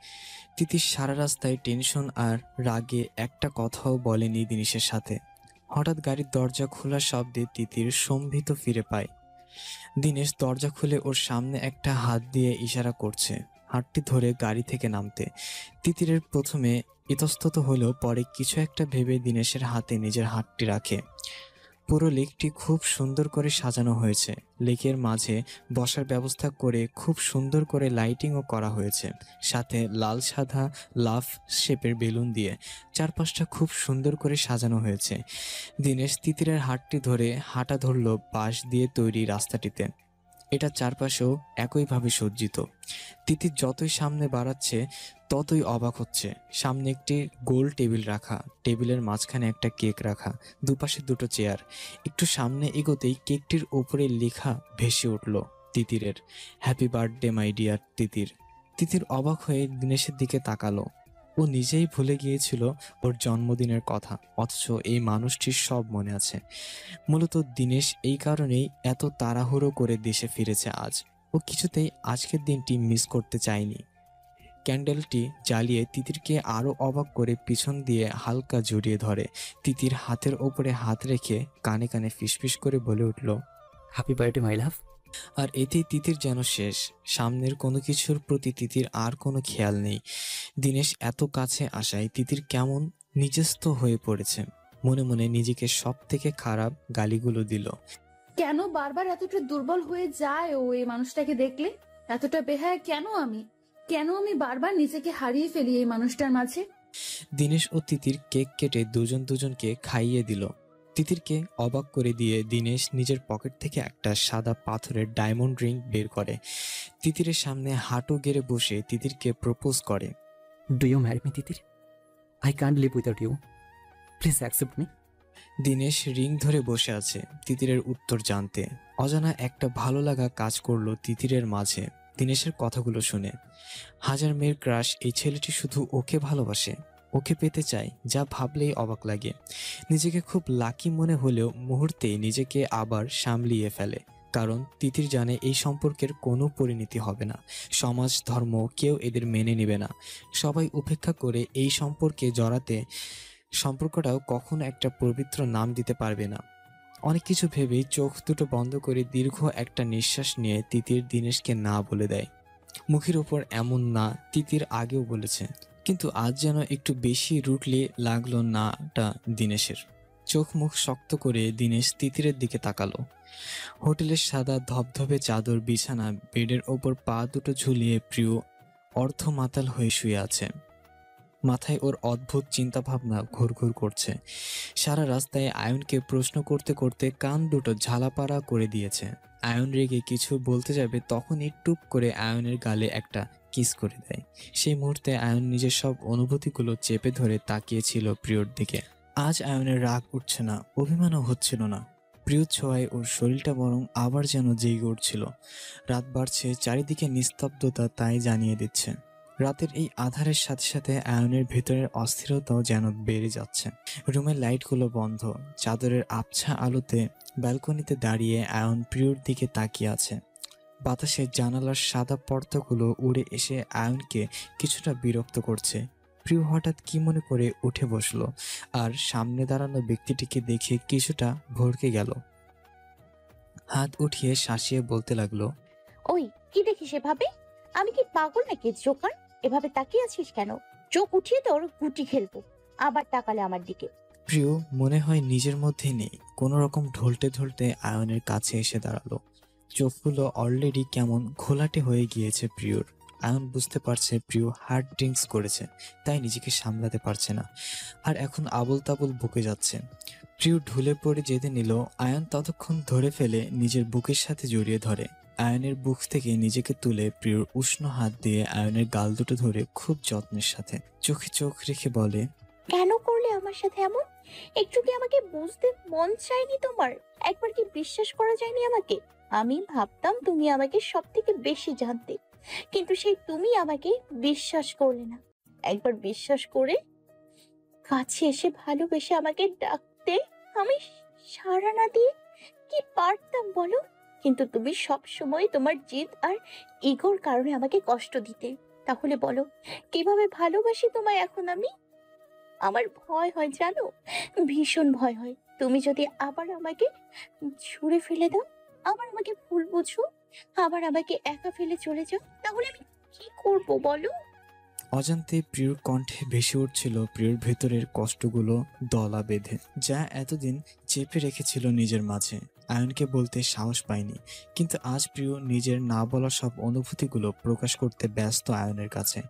তিতির সারা রাস্তায় টেনশন আর রাগে একটা কথাও বলেনি দিনেশের সাথে। হঠাৎ গাড়ির দরজা খোলার শব্দে তিতির সম্ভিত ফিরে পায়। দিনেশ দরজা খুলে ওর সামনে একটা হাত দিয়ে ইশারা করছে হাতটি ধরে গাড়ি থেকে নামতে। তিতিরের প্রথমে ইতস্তত হলেও পরে কিছু একটা ভেবে দিনেশের হাতে নিজের হাতটি রাখে। পুরো লেকটি খুব সুন্দর করে সাজানো হয়েছে। লেকের মাঝে বসার ব্যবস্থা করে খুব সুন্দর করে লাইটিংও করা হয়েছে, সাথে লাল সাদা লাভ শেপের বেলুন দিয়ে চারপাশটা খুব সুন্দর করে সাজানো হয়েছে। দিনেশ তিতিরের হাতটি ধরে হাঁটা ধরল বাঁশ দিয়ে তৈরি রাস্তাটিতে। এটা চারপাশেও একইভাবে সজ্জিত। তিতির যতই সামনে বাড়াচ্ছে ততই অবাক হচ্ছে। সামনে একটি গোল টেবিল রাখা, টেবিলের মাঝখানে একটা কেক রাখা, দুপাশে দুটো চেয়ার। একটু সামনে এগোতেই কেকটির উপরে লেখা ভেসে উঠল তিতিরের, হ্যাপি বার্থডে মাই ডিয়ার তিতির। তিতির অবাক হয়ে দিনেশের দিকে তাকালো। ও নিজেই ভুলে গিয়েছিল ওর জন্মদিনের কথা, অথচ এই মানুষটির সব মনে আছে। মূলত দিনেশ এই কারণেই এত তাড়াহুড়ো করে দেশে ফিরেছে আজ। ও কিছুতেই আজকের দিনটি মিস করতে চায়নি। ক্যান্ডেলটি জ্বালিয়ে তিতিরকে আরো অবাক করে পিছন দিয়ে হালকা জড়িয়ে ধরে। তিতির হাতের ওপরে হাত রেখে কানে কানে ফিসফিস করে বলে উঠল, হ্যাপি বার্থডে মাই লাভ। আর এতেই তিতির যেন শেষ। সামনের কোনো কিছুর প্রতি তিতির আর কোনো খেয়াল নেই। দিনেশ এত কাছে আসায় তিতির কেমন নিজস্ব হয়ে পড়েছে। মনে মনে নিজেকে সব থেকে খারাপ গালিগুলো দিল। কেন বারবার এতটা দুর্বল হয়ে যায় ও এই মানুষটাকে দেখলে? এতটা বেহায়া কেন আমি বারবার নিজেকে হারিয়ে ফেলি এই মানুষটার মাঝে? দিনেশ ও তিতির কেক কেটে দুজন দুজনকে খাইয়ে দিল। তিতিরকে অবাক করে দিয়ে দিনেশ নিজের পকেট থেকে একটা সাদা পাথরের ডায়মন্ড রিং বের করে। তিতিরের সামনে হাঁটু গেড়ে বসে তিতিরকে প্রপোজ করে। Do you marry me Titir? I can't live without you, please accept me. Dinesh ring ধরে বসে আছে তিতিরের উত্তর জানতে। অজানা একটা ভালো লাগা কাজ করলো তিতিরের মাঝে দিনেশের কথাগুলো শুনে। হাজার মেয়ের ক্রাশ এই ছেলেটি শুধু ওকে ভালোবাসে, ওকে পেতে চায়, যা ভাবলেই অবাক লাগে। নিজেকে খুব লাকি মনে হলেও মুহূর্তেই নিজেকে আবার সামলিয়ে ফেলে, কারণ তিতির জানে এই সম্পর্কের কোনো পরিণতি হবে না। সমাজ ধর্ম কেউ এদের মেনে নেবে না। সবাই উপেক্ষা করে এই সম্পর্কে জড়াতে সম্পর্কটাও কখনো একটা পবিত্র নাম দিতে পারবে না। অনেক কিছু ভেবেই চোখ দুটো বন্ধ করে দীর্ঘ একটা নিঃশ্বাস নিয়ে তিতির দিনেশকে না বলে দেয়। মুখের উপর এমন না তিতির আগেও বলেছে, কিন্তু আজ যেন একটু বেশি রুটলি লাগলো নাটা দিনেশের। চোখ মুখ শক্ত করে দিনেশ তিতিরের দিকে তাকালো। হোটেলের সাদা ধবধবে চাদর বিছানা, বেডের ওপর পা দুটো ঝুলিয়ে প্রিয় অর্ধমাতাল হয়ে শুয়ে আছে। মাথায় ওর অদ্ভুত চিন্তাভাবনা ঘুরঘুর করছে। সারা রাস্তায় আয়নকে প্রশ্ন করতে করতে কান দুটো ঝালাপাড়া করে দিয়েছে। আয়ন রেগে কিছু বলতে যাবে, তখনই টুপ করে আয়নের গালে একটা কিস করে দেয়। সেই মুহূর্তে আয়ন নিজের সব অনুভূতিগুলো চেপে ধরে তাকিয়েছিল প্রিয়র দিকে। আজ আয়নের রাগ উঠছে না, অভিমানও হচ্ছিল না। প্রিয় ছোঁয়ায় ওর শরীরটা বরং আবার যেন জেগে উঠছিল। রাত বাড়ছে, চারিদিকে নিস্তব্ধতা তাই জানিয়ে দিচ্ছে। রাতের এই আঁধারের সাথে সাথে আয়নের ভেতরের অস্থিরতাও যেন বেড়ে যাচ্ছে। রুমের লাইটগুলো বন্ধ, চাদরের আবছা আলোতে ব্যালকনিতে দাঁড়িয়ে আয়ন প্রিয়র দিকে তাকিয়ে আছে। বাতাসে জানালার সাদা পর্দাগুলো উড়ে এসে আয়নকে কিছুটা বিরক্ত করছে। প্রিয় হঠাৎ কি মনে করে উঠে বসলো আর সামনে দাঁড়ানো ব্যক্তিটিকে দেখে কিছুটা ভড়কে গেল। হাত উঠিয়ে শাসিয়ে বলতে লাগলো, ওই কি দেখিস এভাবে? আমি কি পাগল নাকি জোকার? এভাবে তাকিয়ে আছিস কেন? চোখ উঠিয়ে তোর গুটি খেলবো। আবার তাকালে আমার দিকে। প্রিয় মনে হয় নিজের মধ্যে নেই, কোনো রকম ঢলতে ঢলতে আয়নের কাছে এসে দাঁড়ালো। চোখগুলো অলরেডি কেমন ঘোলাটে হয়ে গিয়েছে প্রিয়র। আয়ন বুঝতে পারছে প্রিয় হার্ড ড্রিঙ্কস করেছে, তাই নিজেকে সামলাতে পারছে না, আর এখন আবল তাবল বুকে যাচ্ছে। প্রিয় ঢুলে পড়ে যেতে নিল, আয়ন ততক্ষণ ধরে ফেলে নিজের বুকের সাথে জড়িয়ে ধরে। আয়নের বুক থেকে নিজেকে তুলে প্রিয়র উষ্ণ হাত দিয়ে আয়নের গাল দুটো ধরে খুব যত্নের সাথে চোখে চোখ রেখে বলে, কেন করলে আমার সাথে এমন? একটু কি আমাকে বুঝতে মন চায়নি তোমার? একবার কি বিশ্বাস করা যায়নি আমাকে? আমি ভাবতাম তুমি আমাকে সব থেকে বেশি জানতে, কিন্তু সেই তুমি আমাকে বিশ্বাস করলে না। একবার বিশ্বাস করে কাছে এসে ভালোবেসে আমাকে ডাকতে আমি সাড়া না দিয়ে কি পারতাম বলো? কিন্তু তুমি সব সময় তোমার জিদ আর ইগোর কারণে আমাকে কষ্ট দিতে। তাহলে বলো কিভাবে ভালোবাসি তোমায় এখন আমি? আমার ভয় হয় জানো, ভীষণ ভয় হয়। তুমি যদি আবার আমাকে ছুঁড়ে ফেলে দাও, আবার আমাকে ভুল বুঝো, আবার আমাকে একা ফেলে চলে যাও, তাহলে আমি কি করব বলো? অজান্তে প্রিয়র কণ্ঠে ভেসে উঠছিল প্রিয়র ভেতরের কষ্টগুলো দলা বেঁধে, যা এতদিন চেপে রেখেছিল নিজের মাঝে। আয়নকে বলতে সাহস পায়নি, কিন্তু আজ প্রিয় নিজের না বলা সব অনুভূতিগুলো প্রকাশ করতে ব্যস্ত আয়নের কাছে।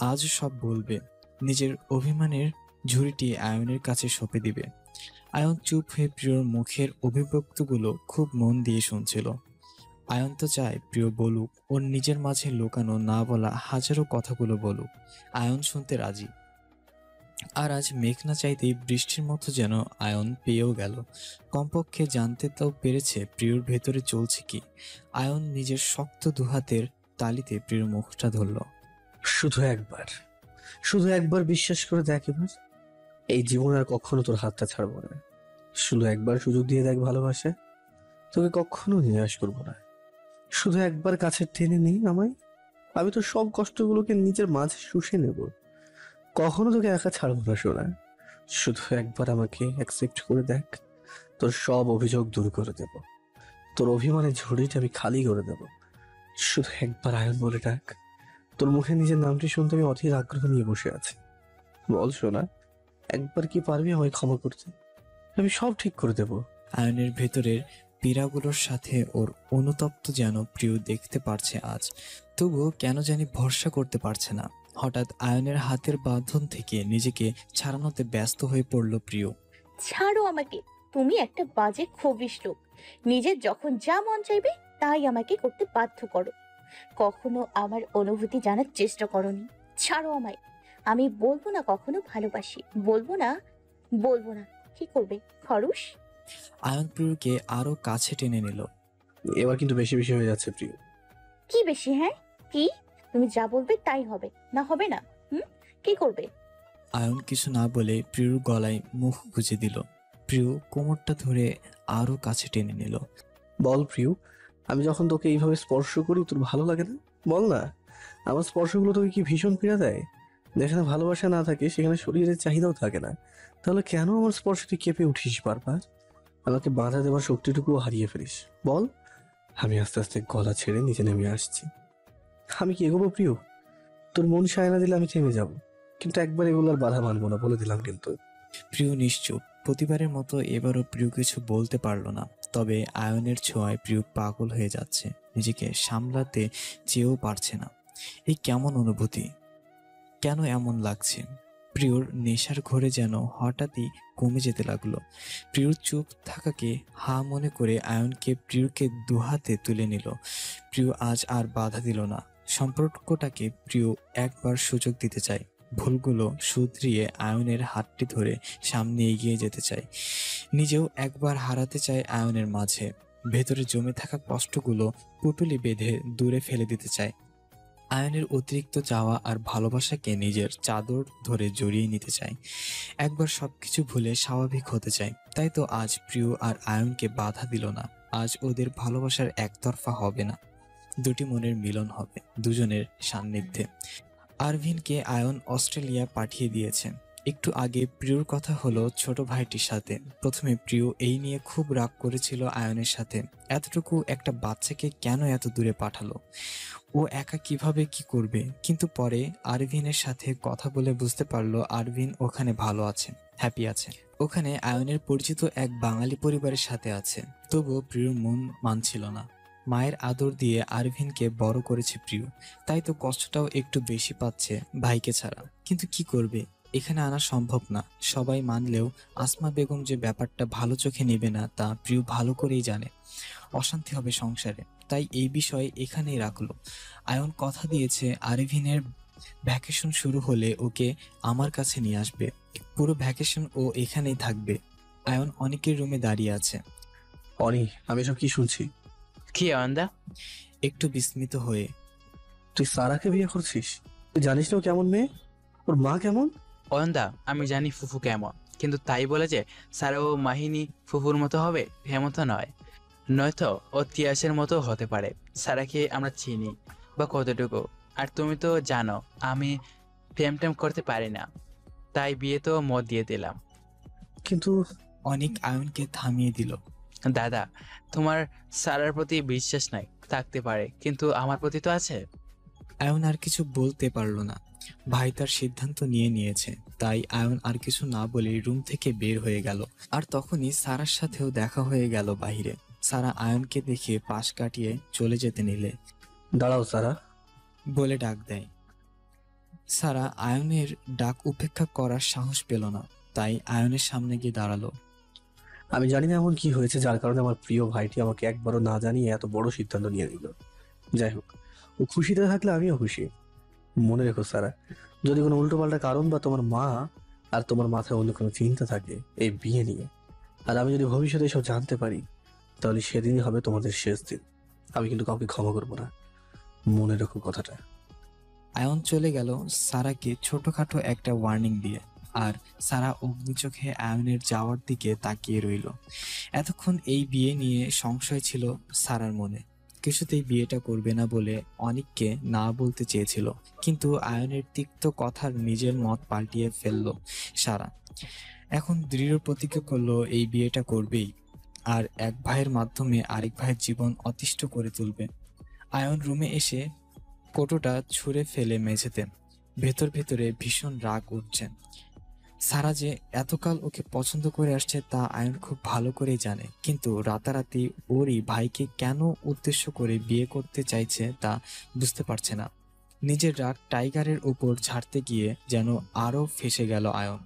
আজ সব বলবে, নিজের অভিমানের ঝুড়িটি আয়নের কাছে সঁপে দিবে। আয়ন চুপ হয়ে প্রিয়র মুখের অভিব্যক্তিগুলো খুব মন দিয়ে শুনছিল। আয়ন তো চায় প্রিয় বলুক, ওর নিজের মাঝে লুকানো না বলা হাজারো কথাগুলো বলুক। আয়ন শুনতে রাজি। আর আজ মেঘ না চাইতেই বৃষ্টির মতো যেন আয়ন পেয়েও গেল। কমপক্ষে জানতে তো পেরেছে প্রিয়র ভেতরে চলছে কি। আয়ন নিজের শক্ত দুহাতের তালিতে প্রিয়র মুখটা ধরল। শুধু একবার বিশ্বাস করে দেখ, এবার এই জীবন আর কখনো তোর হাতটা ছাড়বো না। শুধু একবার সুযোগ দিয়ে দেখ ভালোবাসে, তোকে কখনো নিরাশ করবো না। শুধু একবার কাছে টেনে নিই আমায়, আমি তো সব কষ্টগুলোকে নিজের মাঝে শুষে নেব। কখনো তোকে একা ছাড়বো না সোনা। শুধু একবার আমাকে অ্যাকসেপ্ট করে দেখ, তোর সব অভিযোগ দূর করে দেব, তোর অভিমানের ঝুড়িটা আমি খালি করে দেব। শুধু একবার আয়ন বলে ডাক, তোর মুখে নিজের নামটি শুনতে আমি অধীর আগ্রহ নিয়ে বসে আছি। বল সোনা, একবার কি পারবি আমায় ক্ষমা করতে? আমি সব ঠিক করে দেব। আয়নের ভেতরের পীড়াগুলোর সাথে ওর অনুতপ্ত যেন প্রিয় দেখতে পারছে আজ, তবুও কেন জানি ভরসা করতে পারছে না। হঠাৎ আয়নের হাতের বাঁধন থেকে নিজেকে ছাড়ানোতে ব্যস্ত হয়ে পড়ল প্রিয়। ছাড়ো আমাকে, তুমি একটা বাজে খবিশ লোক। নিজের যখন যা মন চাইবে তাই আমাকে করতে বাধ্য করো। কখনো আমার অনুভূতি জানার চেষ্টা করনি। ছাড়ো আমায়। আমি বলবো না কখনো ভালোবাসি, বলবো না। কি করবে খরুশ? আয়ন প্রিয়কে আরো কাছে টেনে নিল। এবার কিন্তু বেশি বেশি হয়ে যাচ্ছে প্রিয়। কি বেশি? হ্যাঁ কি? তুমি যা বলবে তাই হবে, না হবে না। কি করবে? আয়ন কিছু না বলে প্রিয়র গলায় মুখ গুজে দিল। প্রিয় কোমরটা ধরে আরো কাছে টেনে নিল। বল প্রিয়, আমি যখন তোকে এইভাবে স্পর্শ করি তোর ভালো লাগে না? বল না, আমার স্পর্শগুলো তোকে কি ভীষণ পীড়া দেয়? যেখানে ভালোবাসা না থাকে সেখানে শরীরের চাহিদাও থাকে না, তাহলে কেন আমার স্পর্শে তুই কেঁপে উঠিস বারবার? আমাকে বাধা দেওয়ার শক্তিটুকুও হারিয়ে ফেলিস। বল। আমি আস্তে আস্তে গলা ছেড়ে নিচে নেমে আসছি। আমি কি এগোবো প্রিয়? তোর মন সায়না দিলে আমি থেমে যাব, কিন্তু একবার এগুলোর বাধা মানবো না, বলে দিলাম কিন্তু। প্রিয় নিশ্চুপ। প্রতিবারের মতো এবারও প্রিয় কিছু বলতে পারল না। তবে আয়নের ছোঁয়ায় প্রিয় পাগল হয়ে যাচ্ছে, নিজেকে সামলাতে চেয়েও পারছে না। এই কেমন অনুভূতি, কেন এমন লাগছে? প্রিয়র নেশার ঘোরে যেন হঠাৎই কমে যেতে লাগলো। প্রিয়র চুপ থাকাকে হা মনে করে আয়নকে প্রিয়কে দুহাতে তুলে নিল। প্রিয় আজ আর বাধা দিল না। সম্পর্কটাকে প্রিয় একবার সুযোগ দিতে চায়। ভুলগুলো শুধরিয়ে আয়নের হাতটি ধরে সামনে এগিয়ে যেতে চায়। নিজেও একবার হারাতে চায় আয়নের মাঝে। ভেতরে জমে থাকা কষ্টগুলো পুটুলি বেঁধে দূরে ফেলে দিতে চায়। আয়নের অতিরিক্ত চাওয়া আর ভালোবাসাকে নিজের চাদর ধরে জড়িয়ে নিতে চায়। একবার সবকিছু ভুলে স্বাভাবিক হতে চায়। তাই তো আজ প্রিয় আর আয়নকে বাধা দিল না। আজ ওদের ভালোবাসার একতরফা হবে না, দুটি মনের মিলন হবে দুজনের সান্নিধ্যে। আরভিনকে আয়ন অস্ট্রেলিয়া পাঠিয়ে দিয়েছে। একটু আগে প্রিয়র কথা হলো ছোট ভাইটির সাথে। প্রথমে প্রিয় এই নিয়ে খুব রাগ করেছিল আয়নের সাথে। এতটুকু একটা বাচ্চাকে কেন এত দূরে পাঠালো, ও একা কিভাবে কি করবে। কিন্তু পরে আরভিনের সাথে কথা বলে বুঝতে পারলো আরভিন ওখানে ভালো আছে, হ্যাপি আছে। ওখানে আয়নের পরিচিত এক বাঙালি পরিবারের সাথে আছে। তবুও প্রিয়র মন মানছিল না। মায়ের আদর দিয়ে আরভিনকে বড় করেছে প্রিয়, তাই তো কষ্টটাও একটু বেশি পাচ্ছে ভাইকে ছাড়া। কিন্তু কি করবে, এখানে আনা সম্ভব না। সবাই মানলেও আসমা বেগম যে ব্যাপারটা ভালো চোখে নেবে না তা প্রিয় ভালো করেই জানে। অশান্তি হবে সংসারে, তাই এই বিষয়ে এখানেই রাখলো। আয়ন কথা দিয়েছে আরভিনের ভ্যাকেশন শুরু হলে ওকে আমার কাছে নিয়ে আসবে। পুরো ভ্যাকেশন ও এখানেই থাকবে। আয়ন অনেকের রুমে দাঁড়িয়ে আছে। অনি, আমি সব কি শুনছি? কি অয়নদা? একটু বিস্মিত হয়ে, তুই সারাকে বিয়ে করছিস? তুই জানিস না ও কেমন মেয়ে, ওর মা কেমন? অয়নদা, আমি জানি ফুফু কেমন, কিন্তু তাই বলে যে সারা ও মাহিনী ফুফুর মতো হবে এমন তো নয়। নয়তো ও তিয়াসের মতো হতে পারে। সারাকে আমরা চিনি বা কতটুকু, আর তুমি তো জানো আমি প্রেম টেম করতে পারি না, তাই বিয়ে তো মত দিয়ে দিলাম। কিন্তু অনেক আয়নকে থামিয়ে দিল। দাদা, তোমার সারার প্রতি বিশ্বাস নাই থাকতে পারে, কিন্তু আমার প্রতি তো আছে। আয়ন আর কিছু বলতে পারল না। ভাই তার সিদ্ধান্ত নিয়ে নিয়েছে, তাই আয়ন আর কিছু না বলে রুম থেকে বের হয়ে গেল। আর তখনই সারার সাথেও দেখা হয়ে গেল বাহিরে। সারা আয়নকে দেখে পাশ কাটিয়ে চলে যেতে নিলে। দাঁড়াও সারা বলে ডাক দেয়। সারা আয়নের ডাক উপেক্ষা করার সাহস পেল না, তাই আয়নের সামনে গিয়ে দাঁড়ালো। আমি জানি না এমন কি হয়েছে যার কারণে আমার প্রিয় ভাইটি আমাকে একবারও না জানিয়ে এত বড় সিদ্ধান্ত নিয়ে নিল। যাই হোক, ও খুশিতে থাকলে আমিও খুশি। মনে রেখো সারা, যদি কোনো উল্টোপাল্টা কারণ বা তোমার মা আর তোমার মাথায় অন্য কোনো চিন্তা থাকে এই বিয়ে নিয়ে, আর আমি যদি ভবিষ্যতে এসব জানতে পারি, তাহলে সেদিনই হবে তোমাদের শেষ দিন। আমি কিন্তু কাউকে ক্ষমা করবো না, মনে রেখো কথাটা। আয়ন চলে গেল সারাকে ছোটখাটো একটা ওয়ার্নিং দিয়ে। আর সারা অগ্নি চোখে আয়নের যাওয়ার দিকে তাকিয়ে রইল। এতক্ষণ এই বিয়ে নিয়ে সংশয় ছিল সারার মনে। কিছুতেই বিয়েটা করবে না বলে অনেককে না বলতে চেয়েছিল, কিন্তু আয়নের তিক্ত কথার নিজের মত পাল্টিয়ে ফেলল সারা। এখন দৃঢ় প্রতিজ্ঞা করলো এই বিয়েটা করবেই, আর এক ভাইয়ের মাধ্যমে আরেক ভাইয়ের জীবন অতিষ্ঠ করে তুলবে। আয়ন রুমে এসে কোটোটা ছুঁড়ে ফেলে মেঝেতে। ভেতর ভেতরে ভীষণ রাগ উঠছে। সারা যে এতকাল ওকে পছন্দ করে আসছে তা আয়ন খুব ভালো করেই জানে, কিন্তু রাতারাতি ওরই ভাইকে কেন উদ্দেশ্য করে বিয়ে করতে চাইছে তা বুঝতে পারছে না। নিজের রাগ টাইগারের উপর ঝাড়তে গিয়ে যেন আরো ফেসে গেল আয়ন।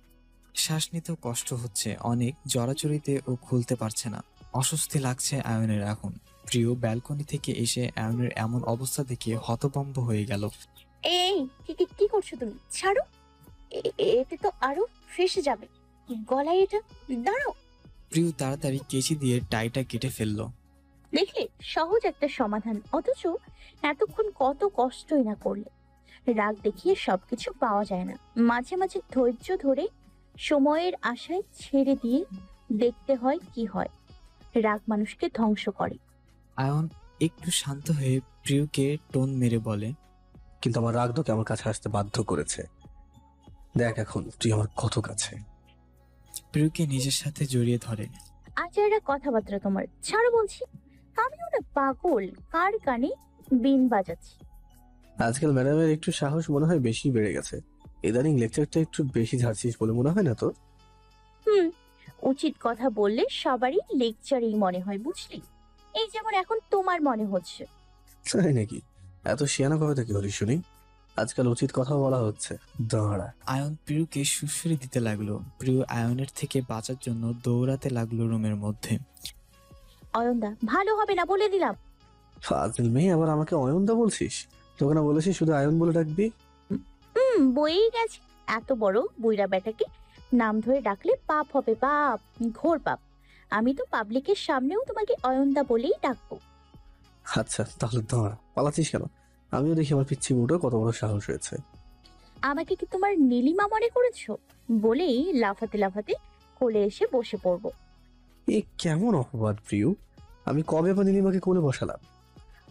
শ্বাস নিতেও কষ্ট হচ্ছে, অনেক জড়াজড়িতে ও খুলতে পারছে না। অস্বস্তি লাগছে আয়নের এখন। প্রিয় ব্যালকনি থেকে এসে আয়নের এমন অবস্থা দেখে হতভম্ব হয়ে গেল। এই কি করছো তুমি? ছাড়ো, এতে তো আরো ফেসে যাবে গলায়। এটা দাঁড়াও। প্রিয় তাড়াতাড়ি কেচি দিয়ে টাইটা কেটে ফেললো। দেখলে সহজ একটা সমাধান, অথচ এতক্ষণ কত কষ্টই না করলে। রাগ দেখিয়ে সবকিছু পাওয়া যায় না, মাঝে মাঝে ধৈর্য ধরে সময়ের আশায় ছেড়ে দিয়ে দেখতে হয় কি হয়। রাগ মানুষকে ধ্বংস করে। আয়ন একটু শান্ত হয়ে প্রিয়কে টোন মেরে বলে, কিন্তু আমার রাগ তোকে আমার কাছে আসতে বাধ্য করেছে। দেখ এখন তুই আমার কত কাছে। প্রিয়কে নিজের সাথে জড়িয়ে ধরে। আজ একটা কথাবার্তা তোমার, ছাড়ো বলছি। আমি ওটা পাগল, কার কানে বিন বাজাচ্ছি। আজকাল ম্যাডামের একটু সাহস মনে হয় বেশি বেড়ে গেছে। ইদানিং লেকচারটা একটু বেশি ঝাড়ছিস বলে মনে হয় না তো? উচিত কথা বললে সবারই লেকচারই মনে হয়, বুঝলি? এই যেমন এখন তোমার মনে হচ্ছে। তাই নাকি? এত শিয়ানা কবে থেকে হলি শুনি? আজকাল উচিত কথা বলা হচ্ছে। দাঁড়া। আয়ন প্রিয়কে সুড়সুড়ি দিতে লাগলো। প্রিয় আয়নের থেকে বাঁচার জন্য দৌড়াতে লাগলো রুমের মধ্যে। অয়নদা ভালো হবে না বলে দিলাম। ফাজিল মেয়ে, আবার আমাকে অয়নদা বলছিস? তোকে না বলেছিস শুধু আয়ন বলে ডাকবি? বইই গেছে, এত বড় বুইড়া বেটাকে নাম ধরে ডাকলে পাপ হবে, পাপ, ঘোর পাপ। আমি তো পাবলিকের সামনেও তোমাকে অয়নদা বলেই ডাকবো। আচ্ছা তাহলে দাঁড়া, পালাচ্ছিস কেন? আমিও দেখি আমার পিচ্ছি বুটো কত বড় সাহস হয়েছে। আমাকে কি তোমার নীলিমা মনে করেছো? বলেই লাফাতে লাফাতে কোলে এসে বসে পড়বো। এ কেমন অপবাদ প্রিয়? আমি কবে আবার নীলিমাকে কোলে বসালাম?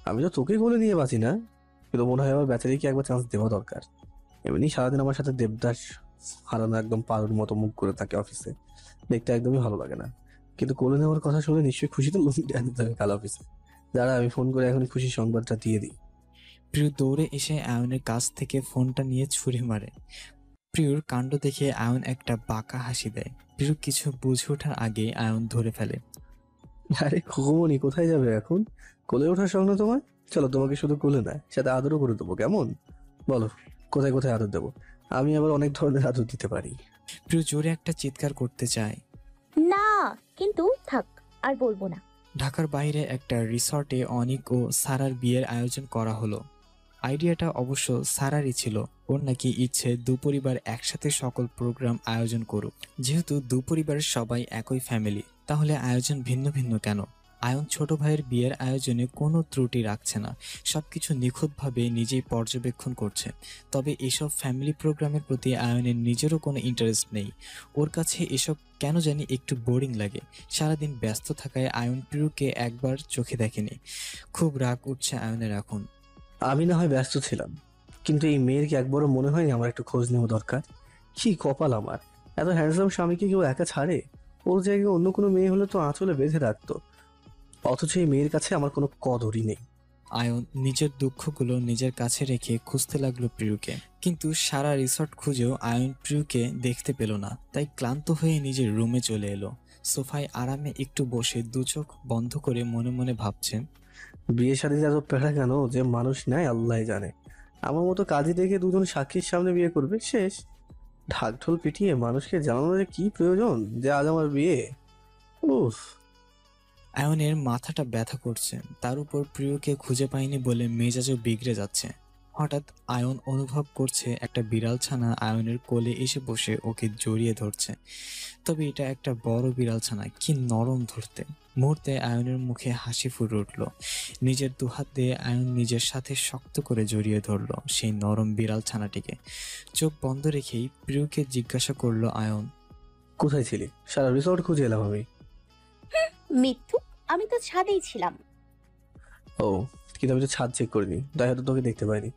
আমি তো তোকে কোলে নিয়ে বাঁচি না, কিন্তু মনে হয় আমার বেচারিকে একবার চান্স দেওয়া দরকার। এমনি সারাদিন আমার সাথে দেবদাস হারানো একদম পারুর মতো মুখ করে থাকে অফিসে, দেখতে একদমই ভালো লাগে না। কিন্তু কোলে নেওয়ার কথা শুনে নিশ্চয়ই খুশিতে কাল অফিসে। দাঁড়া, আমি ফোন করে এখন খুশি সংবাদটা দিয়ে দিই। প্রিয় দৌড়ে এসে আয়নের কাছ থেকে ফোনটা নিয়ে ছুরি মারে। প্রিয়র কাণ্ড দেখে আয়ন একটা বাঁকা হাসি দেয়। প্রিয় কিছু বুঝে ওঠার আগে আয়ন ধরে ফেলে। আরে খোকমনি, কোথায় যাবে এখন? কোলে ওঠার স্বপ্ন তোমার? চলো তোমাকে শুধু কোলে না, সাথে আদরও করে দেবো, কেমন? বলো কোথায় কোথায় আদর দেবো? আমি আবার অনেক ধরনের আদর দিতে পারি। প্রিয় জোরে একটা চিৎকার করতে চায়। না, কিন্তু থাক, আর বলবো না। ঢাকার বাইরে একটা রিসর্টে অনিক ও সারার বিয়ের আয়োজন করা হলো। আইডিয়াটা অবশ্য সারারই ছিল। ওর নাকি ইচ্ছে দুপরিবার একসাথে সকল প্রোগ্রাম আয়োজন করুক। যেহেতু দুপরিবারের সবাই একই ফ্যামিলি, তাহলে আয়োজন ভিন্ন ভিন্ন কেন? আয়ন ছোট ভাইয়ের বিয়ের আয়োজনে কোনো ত্রুটি রাখছে না, সবকিছু নিখুঁতভাবে নিজেই পর্যবেক্ষণ করছে। তবে এসব ফ্যামিলি প্রোগ্রামের প্রতি আয়নের নিজেরও কোনো ইন্টারেস্ট নেই। ওর কাছে এসব কেন জানি একটু বোরিং লাগে। সারাদিন ব্যস্ত থাকায় আয়ন প্রিয়কে একবার চোখে দেখেনি। খুব রাগ উঠছে আয়নের এখন। আমি না হয় ব্যস্ত ছিলাম, কিন্তু এই মেয়ের কি একবারও মনে হয়নি আমার একটু খোঁজ নেওয়া দরকার? কি কপাল আমার, এত হ্যান্ডসাম স্বামীকে কেউ একা ছাড়ে? ওর জায়গায় অন্য কোনো মেয়ে হলে তো আঁচলে বেঁধে রাখতো, অথচ এই মেয়ের কাছে আমার কোনো কদরই নেই। আয়ন নিজের দুঃখগুলো নিজের কাছে রেখে খুঁজতে লাগলো প্রিয়কে, কিন্তু সারা রিসর্ট খুঁজেও আয়ন প্রিয়কে দেখতে পেল না। তাই ক্লান্ত হয়ে নিজের রুমে চলে এলো। সোফায় আরামে একটু বসে দু চোখ বন্ধ করে মনে মনে ভাবছে, বিয়ে শাদী এত পেড়া কেন যে মানুষ নেয় আল্লাহ জানে। আমার মতো কাজী দেখে দুজন সাক্ষীর সামনে বিয়ে করবে, শেষ। ঢাকঢোল পিটিয়ে মানুষকে জানানো যে কি প্রয়োজন যে আজ আমার বিয়ে। উফ। আয়নের মাথাটা ব্যথা করছে, তার উপর প্রিয়কে খুঁজে পায়নি বলে মেজাজও বিগড়ে যাচ্ছে। হঠাৎ আয়ন অনুভব করছে একটা বিড়াল ছানা আয়নের কোলে এসে বসে ওকে জড়িয়ে ধরছে। তবে এটা একটা বড় বিড়াল ছানা, কি নরম ধরতে। মুহূর্তে আয়নের মুখে হাসি ফুটে উঠল। নিজের দুহাত দিয়ে আয়ন নিজের সাথে শক্ত করে জড়িয়ে ধরল সেই নরম বিড়াল ছানাটিকে। চোখ বন্ধ রেখেই প্রিয়কে জিজ্ঞাসা করলো আয়ন, কোথায় ছিলি? সারা রিসর্ট খুঁজে এলাম আমি। মিথ্যু, আমি তো ছাদেই ছিলাম। ও, কিন্তু আমি তো ছাদ চেক করিনি, তাই হয়তো তোকে দেখতে পাইনি।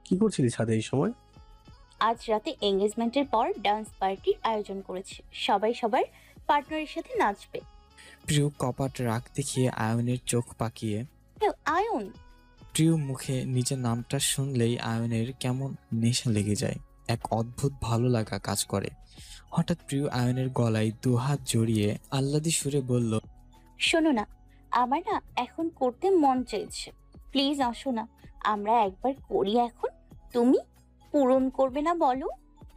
কি করছিলি ছাদে এই সময়? আজ রাতে এঙ্গেজমেন্টের পর ডান্স পার্টির আয়োজন করেছে, সবাই সবার পার্টনারের সাথে নাচবে। প্রিয় কপাট রাগ দেখিয়ে আয়নের চোখ পাকিয়ে। আয়ন। প্রিয় মুখে নিজের নামটা শুনলেই আয়নের কেমন নেশা লেগে যায়, এক অদ্ভুত ভালো লাগা কাজ করে। হঠাৎ প্রিয় আয়নের গলায় দুহাত জড়িয়ে আহ্লাদি সুরে বলল, শোনো না, আমার না এখন করতে মন চাইছে, প্লিজ আসো না, আমরা একবার করি এখন। তুমি পূরণ করবে না বলো?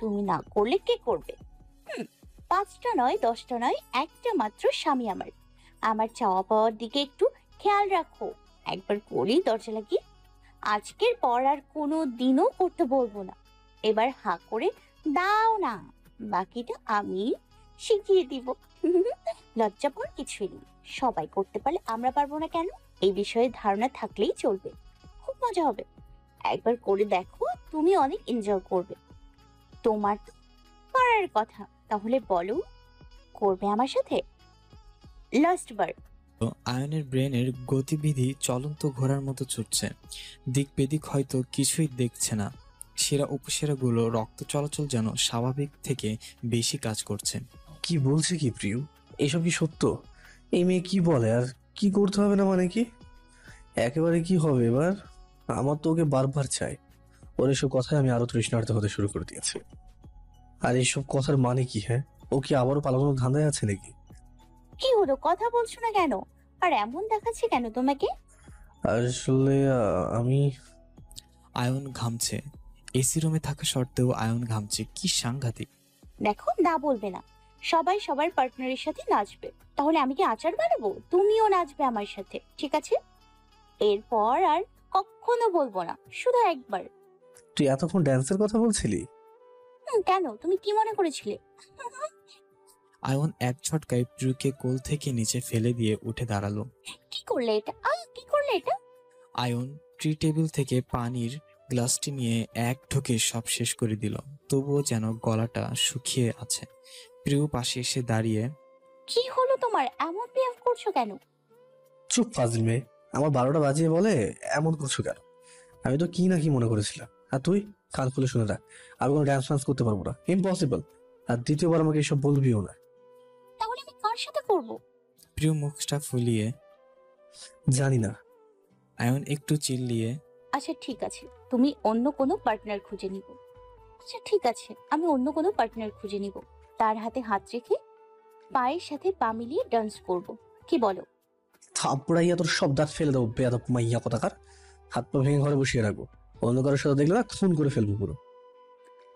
তুমি না করলে কে করবে? 5টা নয় 10টা নয়, একটা মাত্র স্বামী আমার। আমার চাওয়া পাওয়ার দিকে একটু খেয়াল রাখো। একবার করি দরজা লাগিয়ে। আজকের পর আর কোনো দিনও করতে বলবো না। এবার হাঁ করে দাও না, বাকিটা আমি শিখিয়ে দিব। লজ্জা পর কিছুই নেই, সবাই করতে পারলে আমরা পারবো না কেন? এই বিষয়ে ধারণা থাকলেই চলবে, খুব মজা হবে। একবার করে দেখো, তুমি অনেক এনজয় করবে। তোমার তো পারার কথা, তাহলে বলো, করবে আমার সাথে? লাস্ট বার। আয়নের ব্রেনের গতিবিধি চলন্ত ঘোড়ার মতো ছুটছে, দিক বেদিক হয়তো কিছুই দেখছে না। সেরা উপসেরাগুলো রক্ত চলাচল যেন স্বাভাবিক থেকে বেশি কাজ করছে। কি বলছে কি প্রিয়? এসব কি সত্য? এই মেয়ে কি বলে? আর কি করতে হবে না মানে কি? একেবারে কি হবে এবার? আমার তো ওকে বারবার চাই। ওর এসব কথায় আমি আরো তৃষ্ণার্ত হতে শুরু করে দিয়েছি। আর এইসব কথার মানে কি? হ্যাঁ, ও কি আবারও পালানোর ধান্দায় আছে নাকি? কি হলো, কথা বলছো না কেন? আর এমন দেখাচ্ছে কেন তোমাকে? আসলে আমি। আয়ন ঘামছে, এসি রুমে থাকা সত্ত্বেও আয়ন ঘামছে, কি সাংঘাতিক। দেখো, না বলবে না। সবাই সবার পার্টনারের সাথে নাচবে। তাহলে আমি কি আচার বানাবো? তুমিও নাচবে আমার সাথে, ঠিক আছে? এরপর আর কখনো বলবো না, শুধু একবার। তুই এতক্ষণ ড্যান্সের কথা বলছিলি? কেন, তুমি কি মনে করেছিলে? আয়ন এক ঝটকায় প্রিয়কে কোল থেকে নিচে ফেলে দিয়ে উঠে দাঁড়ালো। কি করলে এটা? কি করলে এটা? আয়ন ট্রি টেবিল থেকে পানির গ্লাসটি নিয়ে এক ঢোকে সব শেষ করে দিল, তবুও যেন গলাটা শুকিয়ে আছে। প্রিয় পাশে এসে দাঁড়িয়ে, কি হলো তোমার? এমন বিহেভ করছো কেন? চুপ ফাজিল মেয়ে, আমার 12টা বাজিয়ে বলে এমন করছো কেন? আমি তো কি না কি মনে করেছিলাম। আর তুই কান খুলে শুনে রাখ, আমি কোনো ড্যান্স ফ্যান্স করতে পারবো না, ইম্পসিবল। আর দ্বিতীয়বার আমাকে এসব বলবিও না। তাহলে আমি কার সাথে করবো? প্রিয় মুখটা ফুলিয়ে, জানি না। আয়ন একটু চিল্লিয়ে, আচ্ছা ঠিক আছে, তুমি অন্য কোনো পার্টনার খুঁজে নিব। আচ্ছা ঠিক আছে, আমি অন্য কোনো পার্টনার খুঁজে নিব। তার হাতে হাত রেখে পায়ের সাথে পা মিলিয়ে ডান্স করব, কি বলো? থাপড়াইয়া তোর সব দাঁত ফেলে দেবো বেয়াদব মাইয়া কথাকার। হাত পা ভেঙে ঘরে বসিয়ে রাখবো, অন্য কারোর সাথে দেখলে না খুন করে ফেলবো পুরো।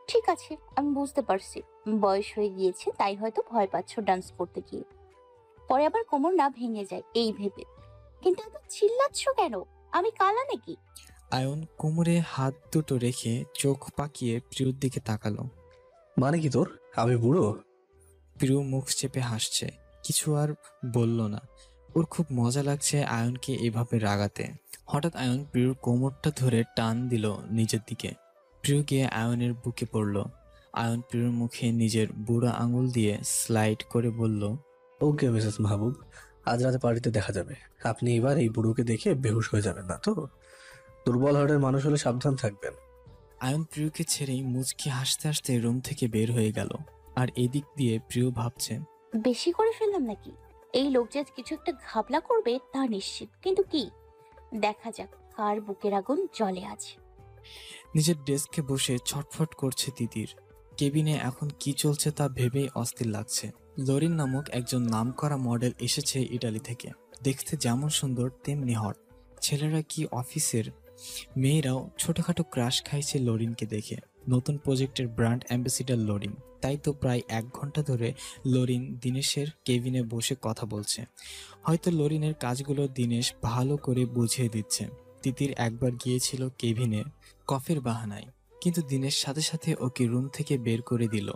ঠিক আছে, আমি বুঝতে পারছি বয়স হয়ে গিয়েছে, তাই হয়তো ভয় পাচ্ছ ডান্স করতে গিয়ে। পরে আবার কোমর না ভেঙে যায় এই ভেবে। কিন্তু এত চিল্লাচ্ছ কেন? আমি কালা নাকি? আয়ন কোমরে হাত দুটো রেখে চোখ পাকিয়ে প্রিয়র দিকে তাকালো। মানে কি তোর? আমি বুড়ো? প্রিয় মুখ চেপে হাসছে, কিছু আর বলল না। ওর খুব মজা লাগছে আয়নকে এভাবে রাগাতে। হঠাৎ আয়ন প্রিয়র কোমরটা ধরে টান দিল নিজের দিকে। প্রিয় গিয়ে আয়নের বুকে পড়ল। আয়ন প্রিয়র মুখে নিজের বুড়া আঙুল দিয়ে স্লাইড করে বলল, ওকে মিসেস মাহবুব, আজ রাতে পার্টিতে দেখা যাবে। আপনি এবার এই বুড়োকে দেখে বেহুশ হয়ে যাবেন না তো? দুর্বল হার্টের মানুষ হলে সাবধান থাকবেন। আয়ন প্রিয়কে ছেড়েই মুচকি হাসতে হাসতে রুম থেকে বের হয়ে গেল। আর এদিক দিয়ে প্রিয় ভাবছে, বেশি করে ফেললাম নাকি? এই লোক যে কিছু একটা ঘাবলা করবে তা নিশ্চিত, কিন্তু কি, দেখা যাক কার বুকের আগুন জ্বলে আছে। নিজের ডেস্কে বসে ছটফট করছে তিতির। কেবিনে এখন কি চলছে তা ভেবেই অস্থির লাগছে। লরিন নামক একজন নামকরা মডেল এসেছে ইটালি থেকে। দেখতে যেমন সুন্দর তেমনি হট। ছেলেরা কি অফিসের, মেয়েরাও ছোটখাটো ক্রাশ খাইছে লরিনকে দেখে। নতুন প্রজেক্টের ব্র্যান্ড অ্যাম্বাসিডার লরিন। তাই তো প্রায় 1 ঘন্টা ধরে লরিন দিনেশের কেবিনে বসে কথা বলছে। হয়তো লরিনের কাজগুলো দিনেশ ভালো করে বুঝিয়ে দিচ্ছে। তিতির একবার গিয়েছিল কেবিনে কফির বাহানায়, কিন্তু দিনের সাথে সাথে ওকে রুম থেকে বের করে দিল।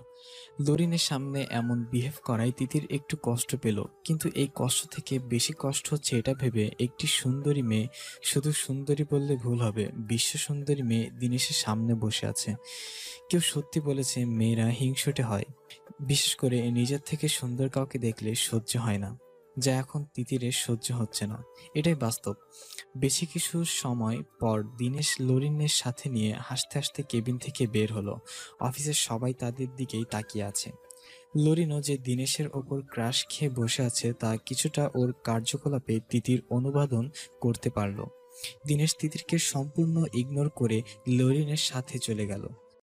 লরিনের সামনে এমন বিহেভ করায় তিতির একটু কষ্ট পেল, কিন্তু এই কষ্ট থেকে বেশি কষ্ট হচ্ছে এটা ভেবে একটি সুন্দরী মেয়ে, শুধু সুন্দরী বললে ভুল হবে, বিশ্ব সুন্দরী মেয়ে দিনেশের সামনে বসে আছে। কেউ সত্যি বলেছে মেয়েরা হিংসুটে হয়, বিশেষ করে নিজের থেকে সুন্দর কাউকে দেখলে সহ্য হয় না, যা এখন তিতিরের সহ্য হচ্ছে না। এটাই বাস্তব। বেশি কিছু সময় পর দিনেশ লরিনের সাথে নিয়ে হাসতে হাসতে কেবিন থেকে বের হলো। অফিসের সবাই তাদের দিকেই তাকিয়ে আছে। লরিনও যে দিনেশের ওপর ক্রাশ খেয়ে বসে আছে তা কিছুটা ওর কার্যকলাপে তিতির অনুবাদন করতে পারল। দিনেশ তিতিরকে সম্পূর্ণ ইগনোর করে লরিনের সাথে চলে গেল।